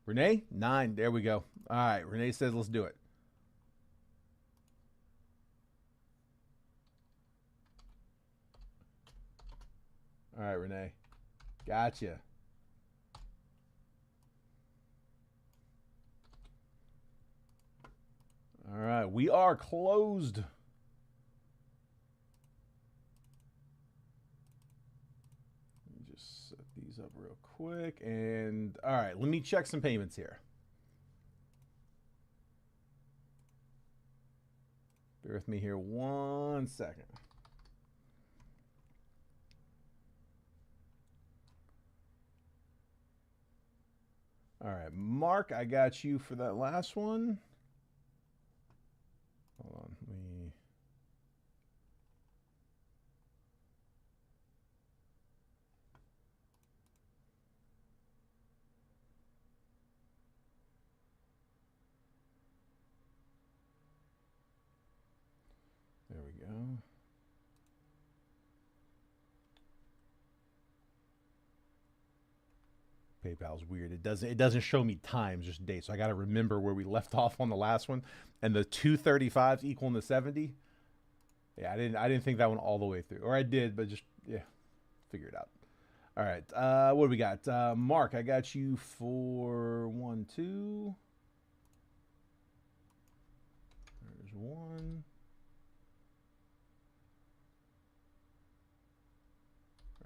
Renee, 9. There we go. All right, Renee says let's do it. All right, Renee. Gotcha. All right, we are closed. Let me just set these up real quick. And all right, let me check some payments here. Bear with me here 1 second. All right, Mark, I got you for that last one. Hold on, there we go. PayPal's weird. It doesn't show me times, just dates. So I got to remember where we left off on the last one. And the 235s equaling the 70. Yeah, I didn't think that one all the way through, or I did, but just figure it out. All right, what do we got? Mark, I got you for 1, 2. There's 1.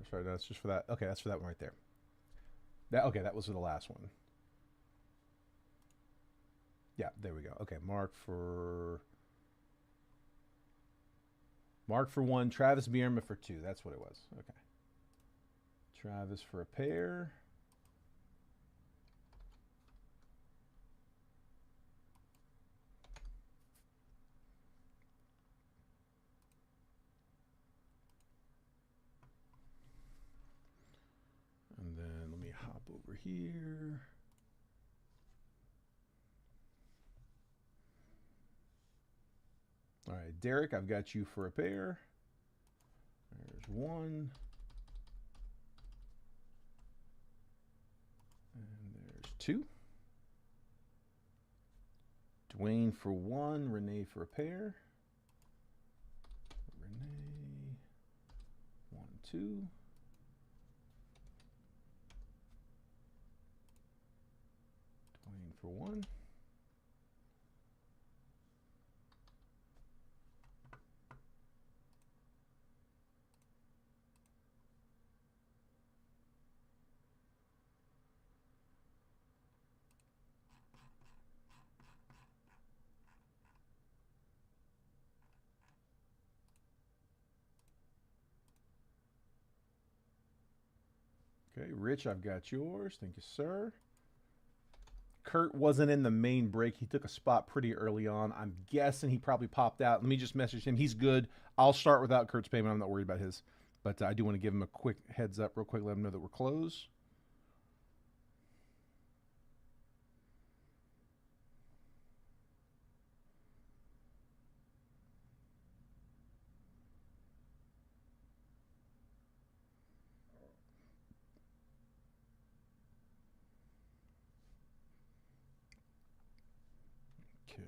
Sorry, that's just for that. Okay, that's for that one right there. That was for the last one. Yeah, there we go. Okay, Mark for 1, Travis Bierma for 2. That's what it was. Okay. Travis for a pair. And then let me hop over here. All right, Derek, I've got you for a pair. There's 1. And there's 2. Dwayne for 1, Renee for a pair. Renee, 1, 2. Dwayne for 1. Okay, Rich, I've got yours. Thank you, sir. Kurt wasn't in the main break. He took a spot pretty early on. I'm guessing he probably popped out. Let me just message him. He's good. I'll start without Kurt's payment. I'm not worried about his. But I do want to give him a quick heads up real quick, let him know that we're closed. Okay,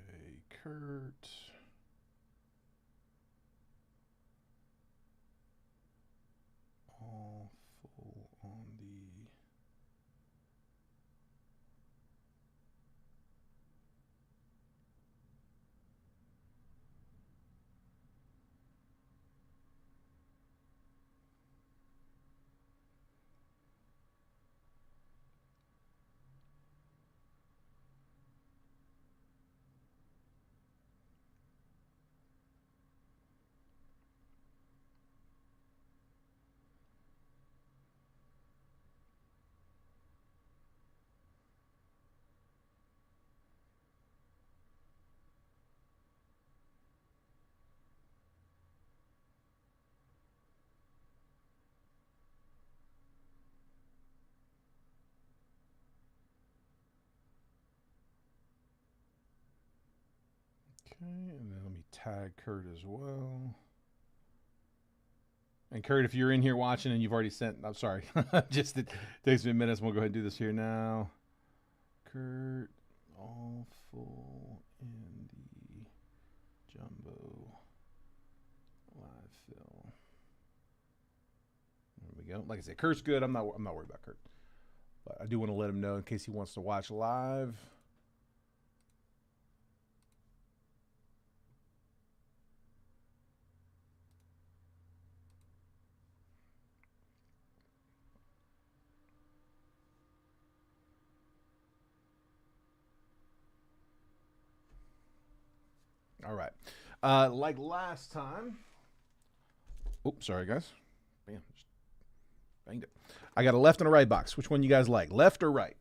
Kurt. All full on the... and then let me tag Kurt as well. And Kurt, if you're in here watching and you've already sent, I'm sorry, just it takes me a minute. So we'll go ahead and do this here now. Kurt, all full in the jumbo live fill. There we go. Like I said, Kurt's good. I'm not worried about Kurt, but I do want to let him know in case he wants to watch live. All right. Like last time. Oops, sorry, guys. Bam. Just banged it. I got a left and a right box. Which one you guys like? Left or right?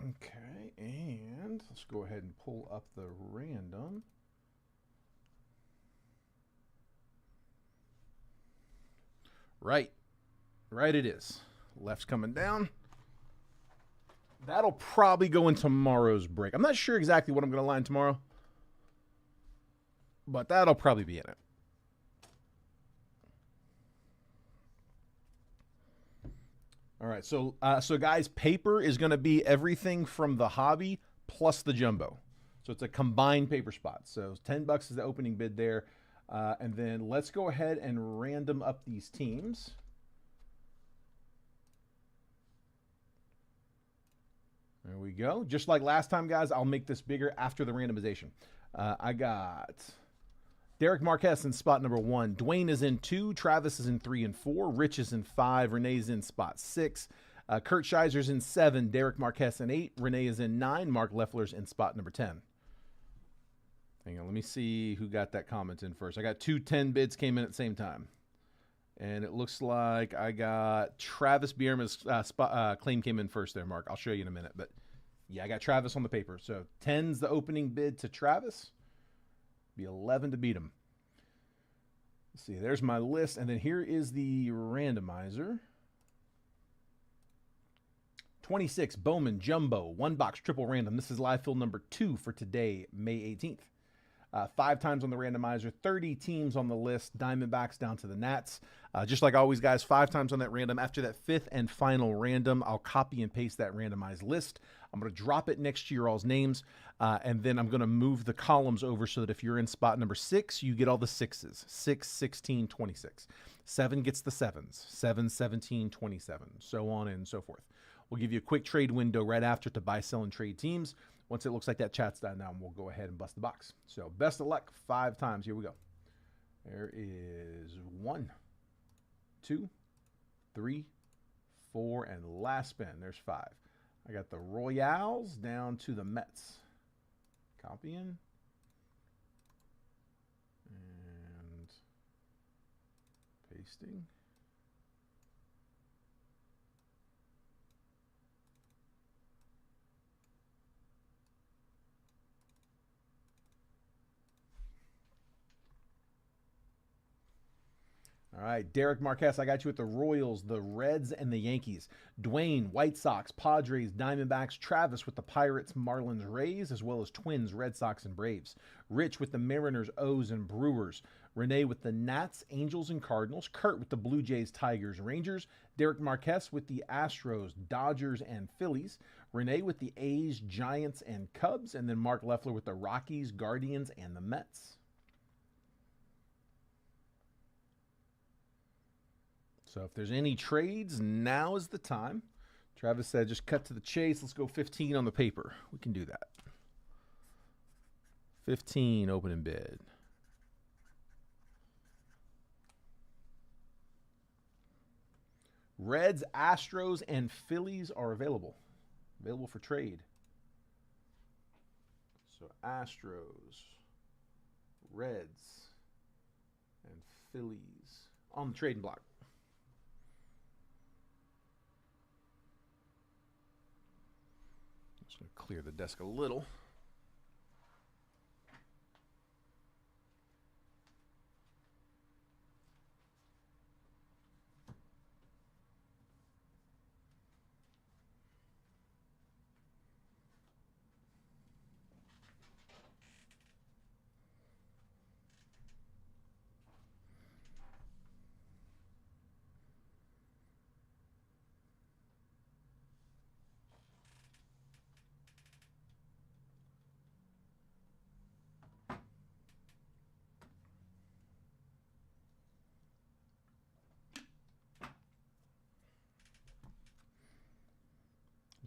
Okay, and let's go ahead and pull up the random. Right. Right it is. Left's coming down. That'll probably go in tomorrow's break. I'm not sure exactly what I'm going to line tomorrow, but that'll probably be in it. All right, so guys, paper is going to be everything from the hobby plus the jumbo. So it's a combined paper spot. So $10 is the opening bid there. And then let's go ahead and random up these teams. There we go. Just like last time, guys, I'll make this bigger after the randomization. I got Derek Marquez in spot number 1. Dwayne is in 2. Travis is in 3 and 4. Rich is in 5. Renee's in spot 6. Kurt Scheiser's in 7. Derek Marquez in 8. Renee is in 9. Mark Leffler's in spot number 10. Hang on, let me see who got that comment in first. I got 2 10 bids came in at the same time. And it looks like I got Travis Bierman's claim came in first there, Mark. I'll show you in a minute. But, yeah, I got Travis on the paper. So 10's the opening bid to Travis. Be 11 to beat him. Let's see, there's my list. And then here is the randomizer. 26, Bowman, Jumbo, 1 box, triple random. This is live fill number 2 for today, May 18th. 5 times on the randomizer, 30 teams on the list, Diamondbacks down to the Nats. Just like always, guys, 5 times on that random. After that 5th and final random, I'll copy and paste that randomized list. I'm going to drop it next to your all's names, and then I'm going to move the columns over so that if you're in spot number 6, you get all the 6s. 6, 16, 26. 7 gets the 7s. 7, 17, 27, so on and so forth. We'll give you a quick trade window right after to buy, sell, and trade teams. Once it looks like that chat's done now, we'll go ahead and bust the box. So best of luck 5 times. Here we go. There is 1, 2, 3, 4, and last spin. There's 5. I got the Royals down to the Mets. Copying. And pasting. All right, Derek Marquez, I got you at the Royals, the Reds, and the Yankees. Dwayne, White Sox, Padres, Diamondbacks. Travis with the Pirates, Marlins, Rays, as well as Twins, Red Sox, and Braves. Rich with the Mariners, O's, and Brewers. Renee with the Nats, Angels, and Cardinals. Kurt with the Blue Jays, Tigers, Rangers. Derek Marquez with the Astros, Dodgers, and Phillies. Renee with the A's, Giants, and Cubs. And then Mark Leffler with the Rockies, Guardians, and the Mets. So if there's any trades, now is the time. Travis said just cut to the chase. Let's go 15 on the paper. We can do that. 15 opening bid. Reds, Astros, and Phillies are available. Available for trade. So Astros, Reds, and Phillies on the trading block. Just going to clear the desk a little.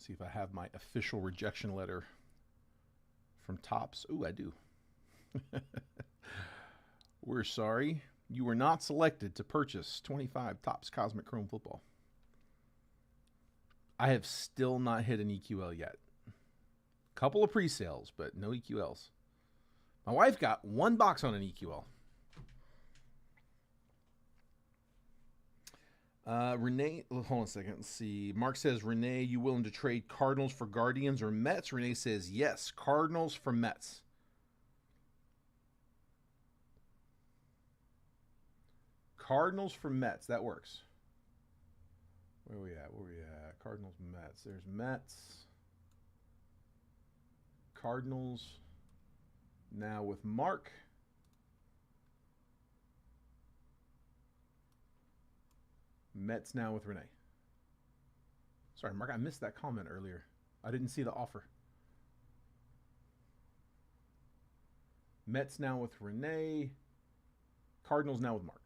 Let's see if I have my official rejection letter from Topps. Ooh, I do. We're sorry. You were not selected to purchase 25 Topps Cosmic Chrome Football. I have still not hit an EQL yet. Couple of pre-sales, but no EQLs. My wife got one box on an EQL. Renee, hold on a second. Let's see. Mark says, Renee, you willing to trade Cardinals for Guardians or Mets? Renee says, yes, Cardinals for Mets. Cardinals for Mets. That works. Where are we at? Cardinals, Mets. There's Mets. Cardinals. Now with Mark. Mets now with Renee. Sorry, Mark, I missed that comment earlier. I didn't see the offer. Mets now with Renee. Cardinals now with Mark.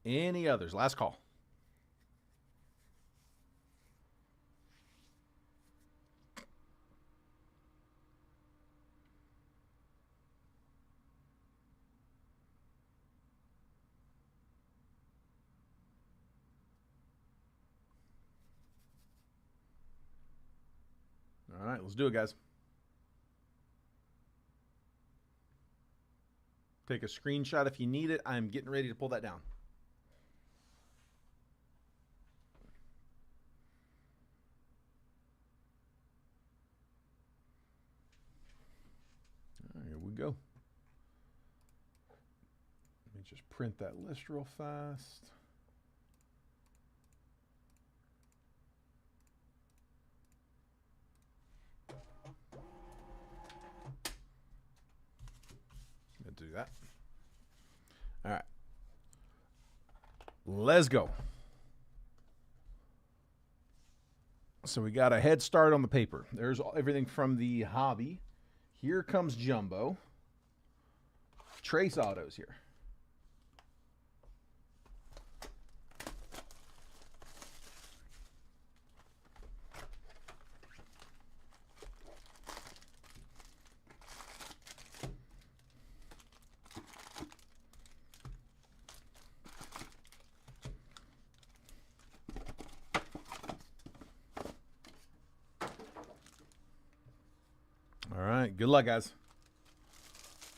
Any others? Last call. All right, let's do it, guys. Take a screenshot if you need it. I'm getting ready to pull that down. All right, here we go. Let me just print that list real fast. Do that. All right. Let's go. So we got a head start on the paper. There's everything from the hobby. Here comes Jumbo. Trace autos here. All right, good luck, guys.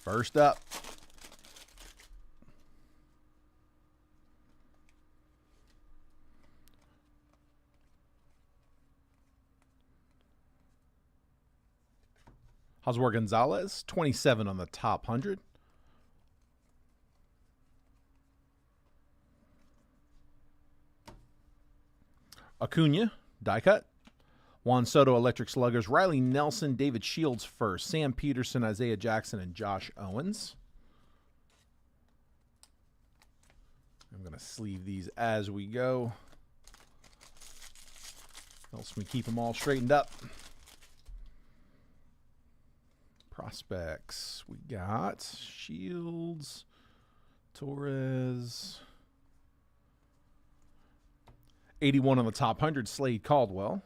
First up. Josue Gonzalez, 27 on the top 100. Acuna, die cut. Juan Soto, Electric Sluggers. Riley Nelson, David Shields first. Sam Peterson, Isaiah Jackson, and Josh Owens. I'm going to sleeve these as we go. Helps me keep them all straightened up. Prospects. We got Shields, Torres. 81 on the top 100, Slade Caldwell.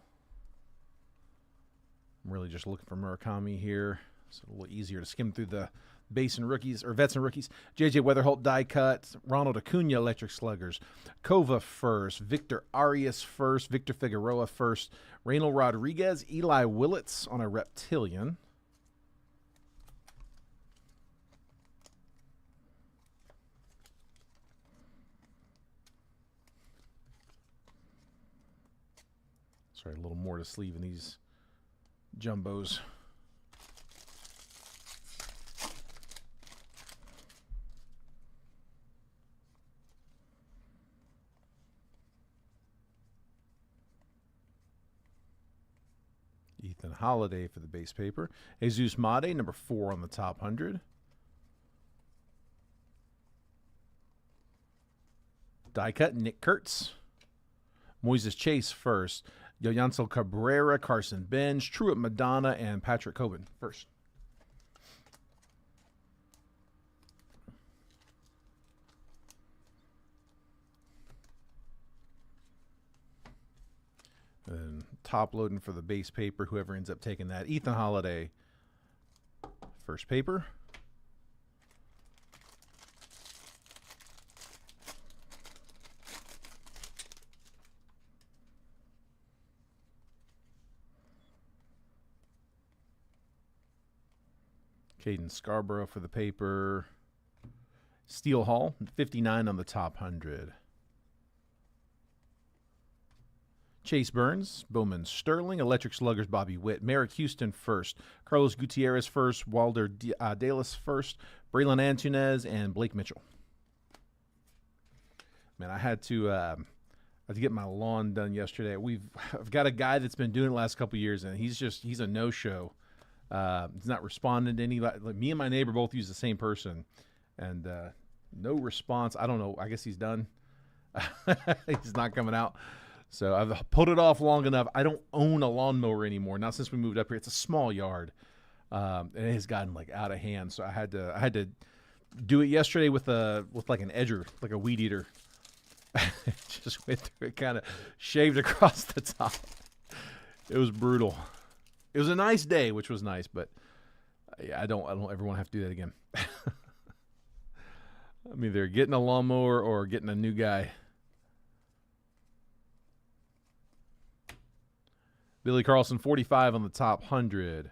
I'm really just looking for Murakami here. It's a little easier to skim through the base and rookies, or vets and rookies. J.J. Weatherholt, die cut. Ronald Acuna, Electric Sluggers. Kova first. Victor Arias first. Victor Figueroa first. Reynel Rodriguez. Eli Willits on a Reptilian. Sorry, a little more to sleeve in these Jumbos. Ethan Holiday for the base paper. Jesus Mate, number 4 on the top 100. Die cut, Nick Kurtz. Moises Chase first. Yoyansel Cabrera, Carson Bench, Truett Madonna, and Patrick Coben first. top loading for the base paper, whoever ends up taking that. Ethan Holiday, first paper. Caden Scarborough for the paper. Steele Hall, 59 on the top 100. Chase Burns, Bowman Sterling, Electric Sluggers, Bobby Witt, Merrick Houston first, Carlos Gutierrez first, Walder Dallas first, Braylon Antunez, and Blake Mitchell. Man, I had to get my lawn done yesterday. I've got a guy that's been doing it the last couple of years, and he's a no-show. He's not responding to anybody. Like, me and my neighbor both use the same person, and no response. I don't know. I guess he's done. He's not coming out. So I've put it off long enough. I don't own a lawnmower anymore. Not since we moved up here. It's a small yard, and it has gotten like out of hand. So I had to do it yesterday with like an edger, like a weed eater. Just went through it, kind of shaved across the top. It was brutal. It was a nice day, which was nice, but yeah, I don't ever want to have to do that again. I'm either getting a lawnmower or getting a new guy. Billy Carlson, 45 on the top 100.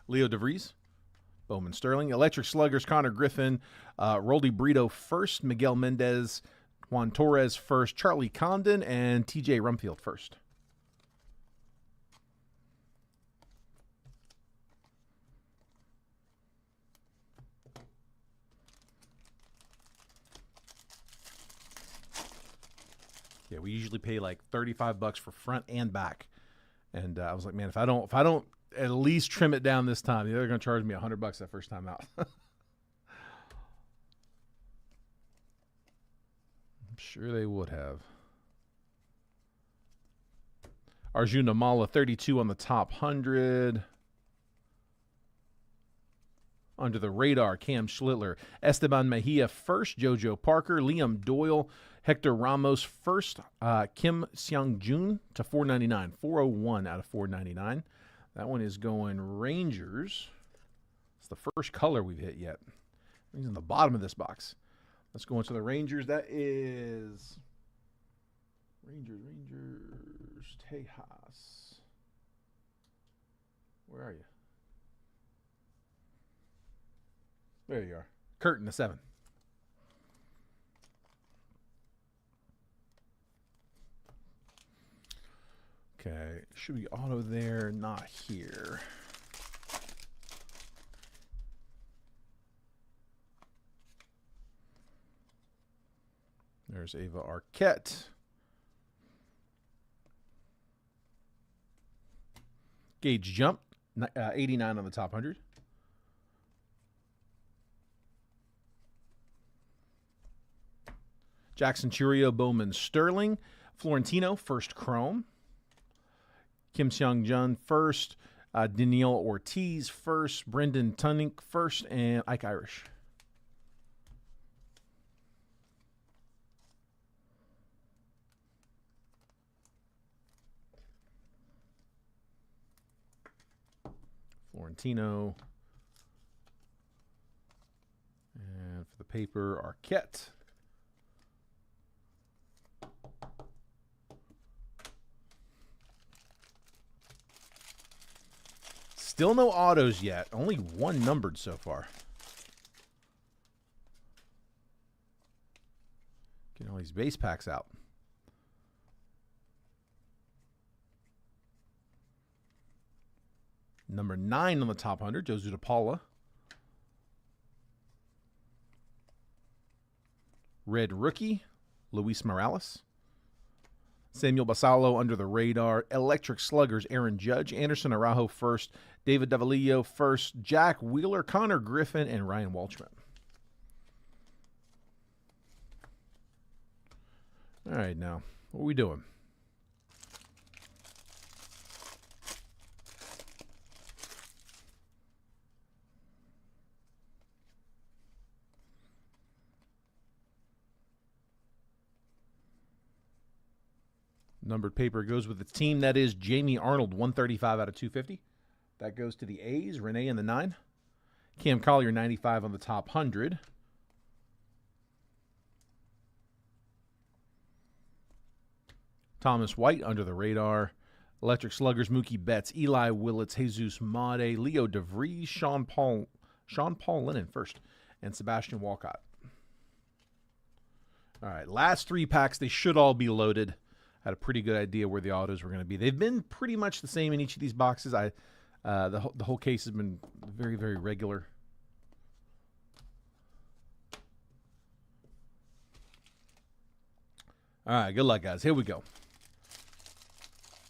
Leo DeVries, Bowman Sterling, Electric Sluggers, Connor Griffin, Roldy Brito first, Miguel Mendez, Juan Torres first, Charlie Condon, and TJ Rumfield first. Yeah, we usually pay like $35 for front and back, and I was like, man, if I don't at least trim it down this time, they're going to charge me $100 that first time out. I'm sure they would have. Arjun Amala, 32 on the top 100. Under the radar, Cam Schlittler, Esteban Mejia first, JoJo Parker, Liam Doyle, Hector Ramos first, Kim Seung-jun to $4.99, 401 out of $4.99. That one is going Rangers. It's the first color we've hit yet. He's in the bottom of this box. Let's go into the Rangers. That is Rangers, Tejas. Where are you? There you are. Curtin, a 7. Okay, should be auto there, not here. There's Ava Arquette. Gage Jump, 89 on the top 100. Jackson Churio, Bowman Sterling. Florentino, first chrome. Kim Seung-jun first. Danielle Ortiz first. Brendan Tunink first. And Ike Irish. Florentino. And for the paper, Arquette. Still no autos yet. Only one numbered so far. Getting all these base packs out. Number 9 on the top 100, Joe Zutapala. Red rookie, Luis Morales. Samuel Basallo under the radar. Electric Sluggers, Aaron Judge. Anderson Araujo first. David Davalillo first. Jack Wheeler, Connor Griffin, and Ryan Walchman. All right, now, what are we doing? Numbered paper goes with the team. That is Jamie Arnold, 135 out of 250. That goes to the A's. Renee in the 9. Cam Collier, 95 on the top 100. Thomas White, under the radar. Electric Sluggers, Mookie Betts, Eli Willits, Jesus Made, Leo DeVries, Sean Paul Lennon first, and Sebastian Walcott. All right, last 3 packs. They should all be loaded. Had a pretty good idea where the autos were going to be. They've been pretty much the same in each of these boxes. The whole case has been very, very regular. All right, good luck, guys. Here we go.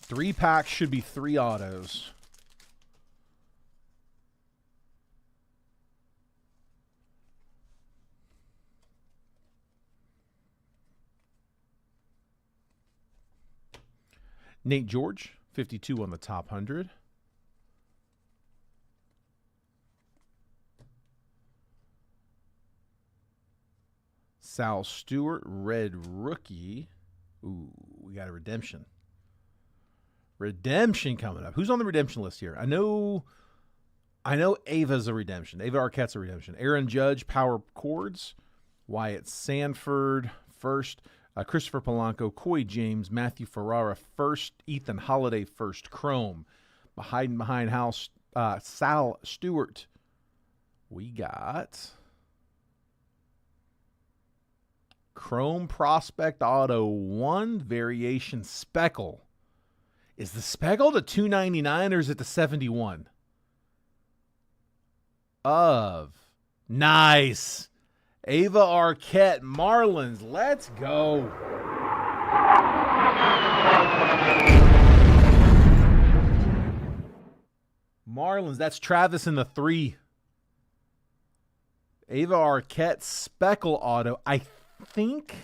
3 packs should be 3 autos. Nate George, 52 on the top 100. Sal Stewart, red rookie. Ooh, we got a redemption. Redemption coming up. Who's on the redemption list here? I know Ava's a redemption. Ava Arquette's a redemption. Aaron Judge, power chords. Wyatt Sanford, first. Christopher Polanco, Coy James, Matthew Ferrara, first. Ethan Holiday, first. Chrome. Behind house, Sal Stewart. We got Chrome Prospect Auto 1 Variation Speckle. Is the Speckle the 299 or is it the 71? Nice. Ava Arquette, Marlins. Let's go. Marlins, that's Travis in the 3. Ava Arquette, Speckle Auto. I think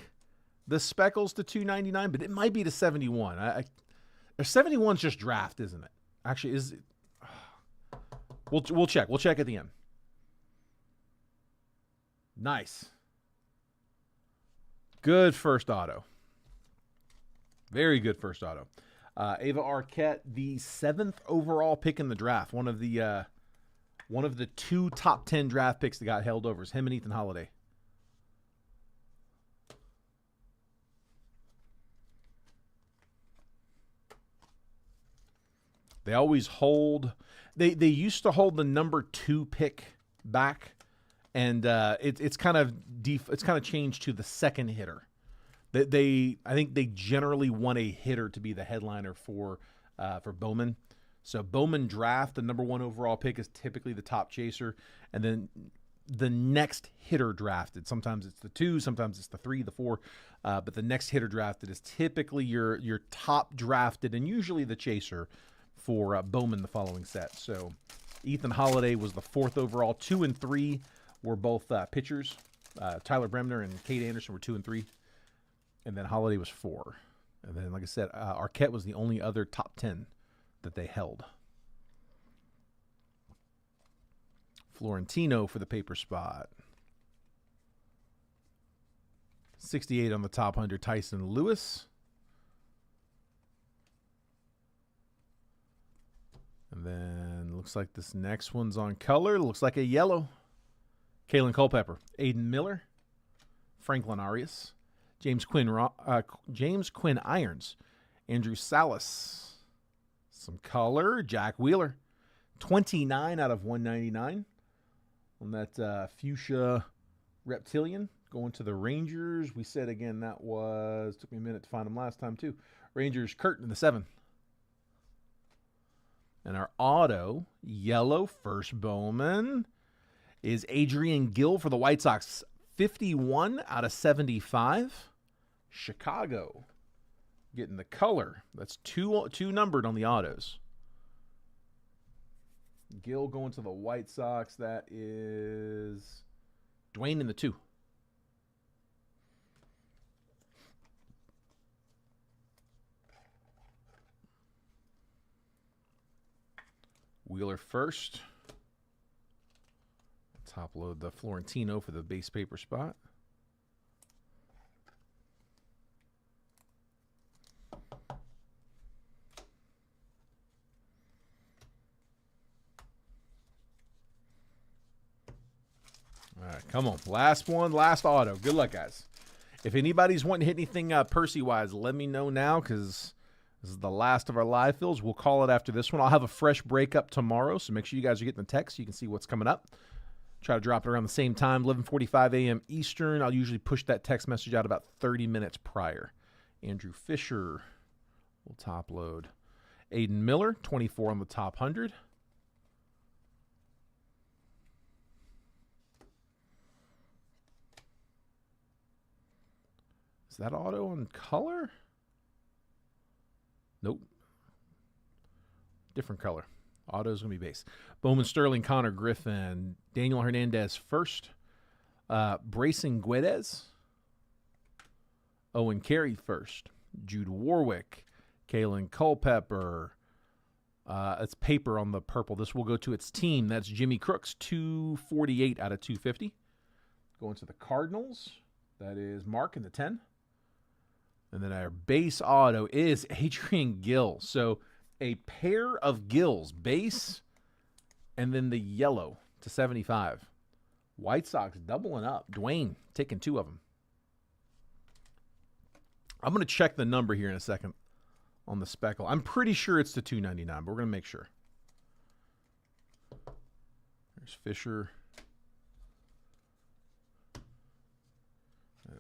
the Speckle's to 299, but it might be to 71. Or 71's just draft, isn't it? Actually, is it? We'll check. We'll check at the end. Nice. Good first auto. Very good first auto. Ava Arquette, the 7th overall pick in the draft. One of the 2 top 10 draft picks that got held over. It's him and Ethan Holiday. They always hold. They used to hold the number 2 pick back, and it's kind of changed to the second hitter. I think they generally want a hitter to be the headliner for Bowman. So Bowman draft, the number 1 overall pick is typically the top chaser, and then the next hitter drafted. Sometimes it's the 2, sometimes it's the 3, the 4, but the next hitter drafted is typically your top drafted and usually the chaser for Bowman the following set. So Ethan Holiday was the 4th overall. 2 and 3 were both pitchers. Tyler Bremner and Kate Anderson were 2 and 3. And then Holiday was 4. And then, like I said, Arquette was the only other top 10 that they held. Florentino for the paper spot. 68 on the top 100, Tyson Lewis. And then looks like this next one's on color. Looks like a yellow. Kalen Culpepper, Aiden Miller, Franklin Arias, James Quinn Irons, Andrew Salas. Some color, Jack Wheeler, 29 out of 199 on that fuchsia reptilian going to the Rangers. We said again that took me a minute to find them last time too. Rangers, Kurt in the 7. And our auto, yellow, first Bowman, is Adrian Gill for the White Sox. 51 out of 75. Chicago getting the color. That's two numbered on the autos. Gill going to the White Sox. That is Dwayne in the 2. Wheeler first. Top load the Florentino for the base paper spot. right, come on. Last one, last auto. Good luck, guys. If anybody's wanting to hit anything Percy-wise, let me know now because this is the last of our live fills. We'll call it after this one. I'll have a fresh breakup tomorrow, so make sure you guys are getting the text so you can see what's coming up. Try to drop it around the same time, 11:45 a.m. Eastern. I'll usually push that text message out about 30 minutes prior. Andrew Fisher will top load. Aiden Miller, 24 on the top 100. Is that auto on color? Nope. Different color. Auto's going to be base. Bowman Sterling, Connor Griffin, Daniel Hernandez first. Bracing Guedes. Owen Carey first. Jude Warwick. Kalen Culpepper. It's paper on the purple. This will go to its team. That's Jimmy Crooks, 248 out of 250. Going to the Cardinals. That is Mark in the 10. And then our base auto is Adrian Gill. So a pair of Gills, base, and then the yellow to 75. White Sox doubling up. Dwayne taking 2 of them. I'm going to check the number here in a second on the speckle. I'm pretty sure it's the 299, but we're going to make sure. There's Fisher.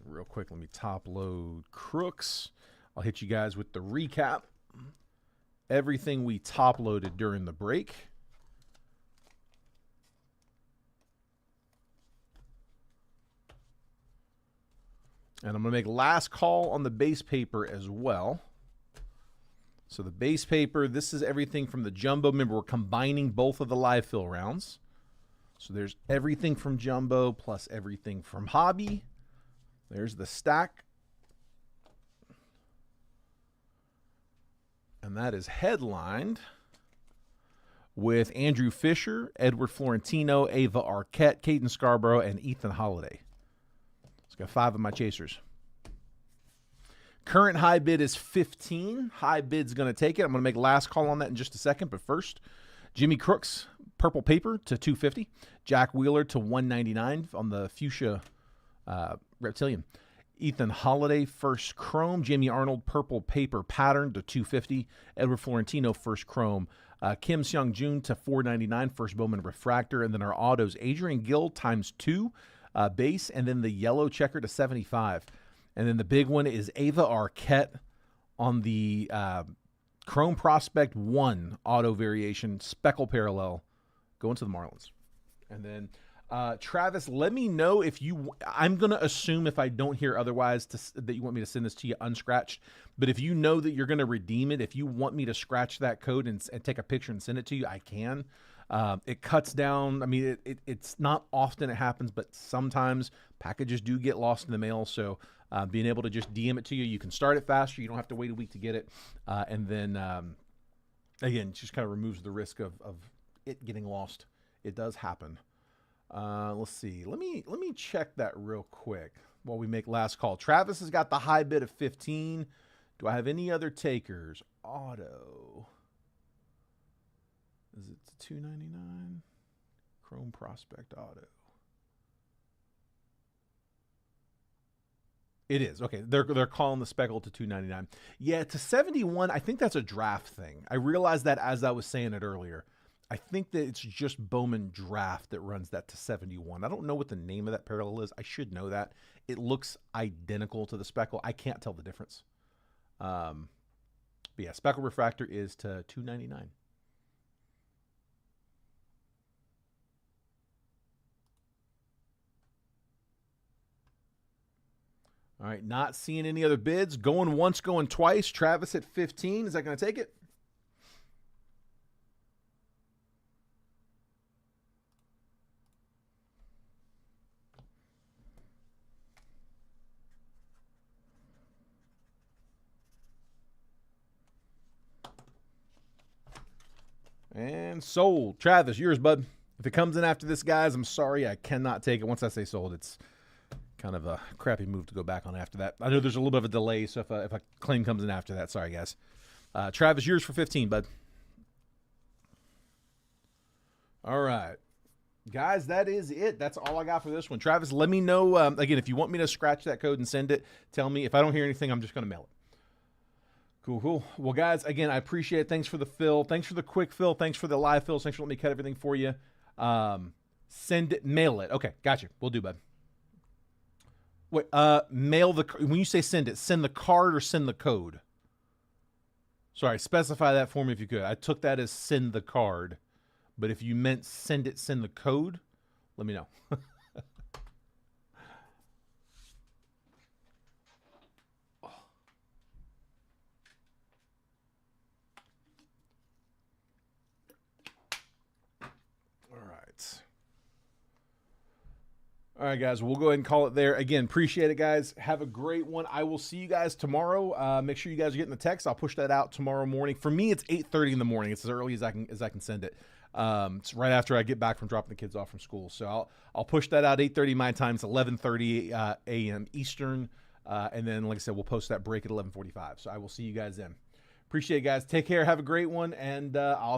Real quick, let me top load Crooks. I'll hit you guys with the recap. Everything we top loaded during the break. And I'm going to make last call on the base paper as well. So the base paper, this is everything from the jumbo. Remember, we're combining both of the live fill rounds. So there's everything from jumbo plus everything from hobby. There's the stack. And that is headlined with Andrew Fisher, Edward Florentino, Ava Arquette, Caden Scarborough, and Ethan Holiday. It's got 5 of my chasers. Current high bid is 15. High bid's going to take it. I'm going to make last call on that in just a second. But first, Jimmy Crooks, purple paper to 250. Jack Wheeler to 199 on the fuchsia reptilian. Ethan Holiday, first chrome. Jamie Arnold, purple paper pattern to 250. Edward Florentino, first chrome. Kim Seung Jun to 499, first Bowman refractor. And then our autos, Adrian Gill times 2 base, and then the yellow checker to 75. And then the big one is Ava Arquette on the Chrome Prospect 1 auto variation, speckle parallel, going to the Marlins. And then Travis, let me know if you, I'm going to assume if I don't hear otherwise that you want me to send this to you unscratched. But if you know that you're going to redeem it, if you want me to scratch that code and take a picture and send it to you, I can. It cuts down. I mean, it's not often it happens, but sometimes packages do get lost in the mail. So being able to just DM it to you, you can start it faster. You don't have to wait a week to get it. And then, again, just kind of removes the risk of it getting lost. It does happen. Let's see. Let me check that real quick while we make last call. Travis has got the high bid of 15. Do I have any other takers? Auto. Is it $299? Chrome Prospect Auto. It is. Okay, they're calling the speckle to $299. Yeah, to 71, I think that's a draft thing. I realized that as I was saying it earlier. I think that it's just Bowman Draft that runs that to 71. I don't know what the name of that parallel is. I should know that. It looks identical to the speckle. I can't tell the difference. But yeah, speckle refractor is to $299. All right, not seeing any other bids. Going once, going twice. Travis at 15. Is that going to take it? And sold. Travis, yours, bud. If it comes in after this, guys, I'm sorry. I cannot take it. Once I say sold, it's kind of a crappy move to go back on after that. I know there's a little bit of a delay, so if a claim comes in after that, sorry, guys. Travis, yours for 15, bud. All right. Guys, that is it. That's all I got for this one. Travis, let me know, again, if you want me to scratch that code and send it, tell me. If I don't hear anything, I'm just going to mail it. Cool, cool. Well, guys, again, I appreciate it. Thanks for the fill. Thanks for the quick fill. Thanks for the live fills. Thanks for letting me cut everything for you. Send it, mail it. Okay, got you. We'll do, bud. Wait, mail the, when you say send it, send the card or send the code? Sorry, specify that for me if you could. I took that as send the card. But if you meant send it, send the code, let me know. All right, guys, we'll go ahead and call it there. Again, appreciate it, guys. Have a great one. I will see you guys tomorrow. Make sure you guys are getting the text. I'll push that out tomorrow morning. For me, it's 8:30 in the morning. It's as early as I can send it. It's right after I get back from dropping the kids off from school. So I'll push that out 8:30 my time. It's 11:30 a.m. Eastern. And then, like I said, we'll post that break at 11:45. So I will see you guys then. Appreciate it, guys. Take care. Have a great one, and I'll see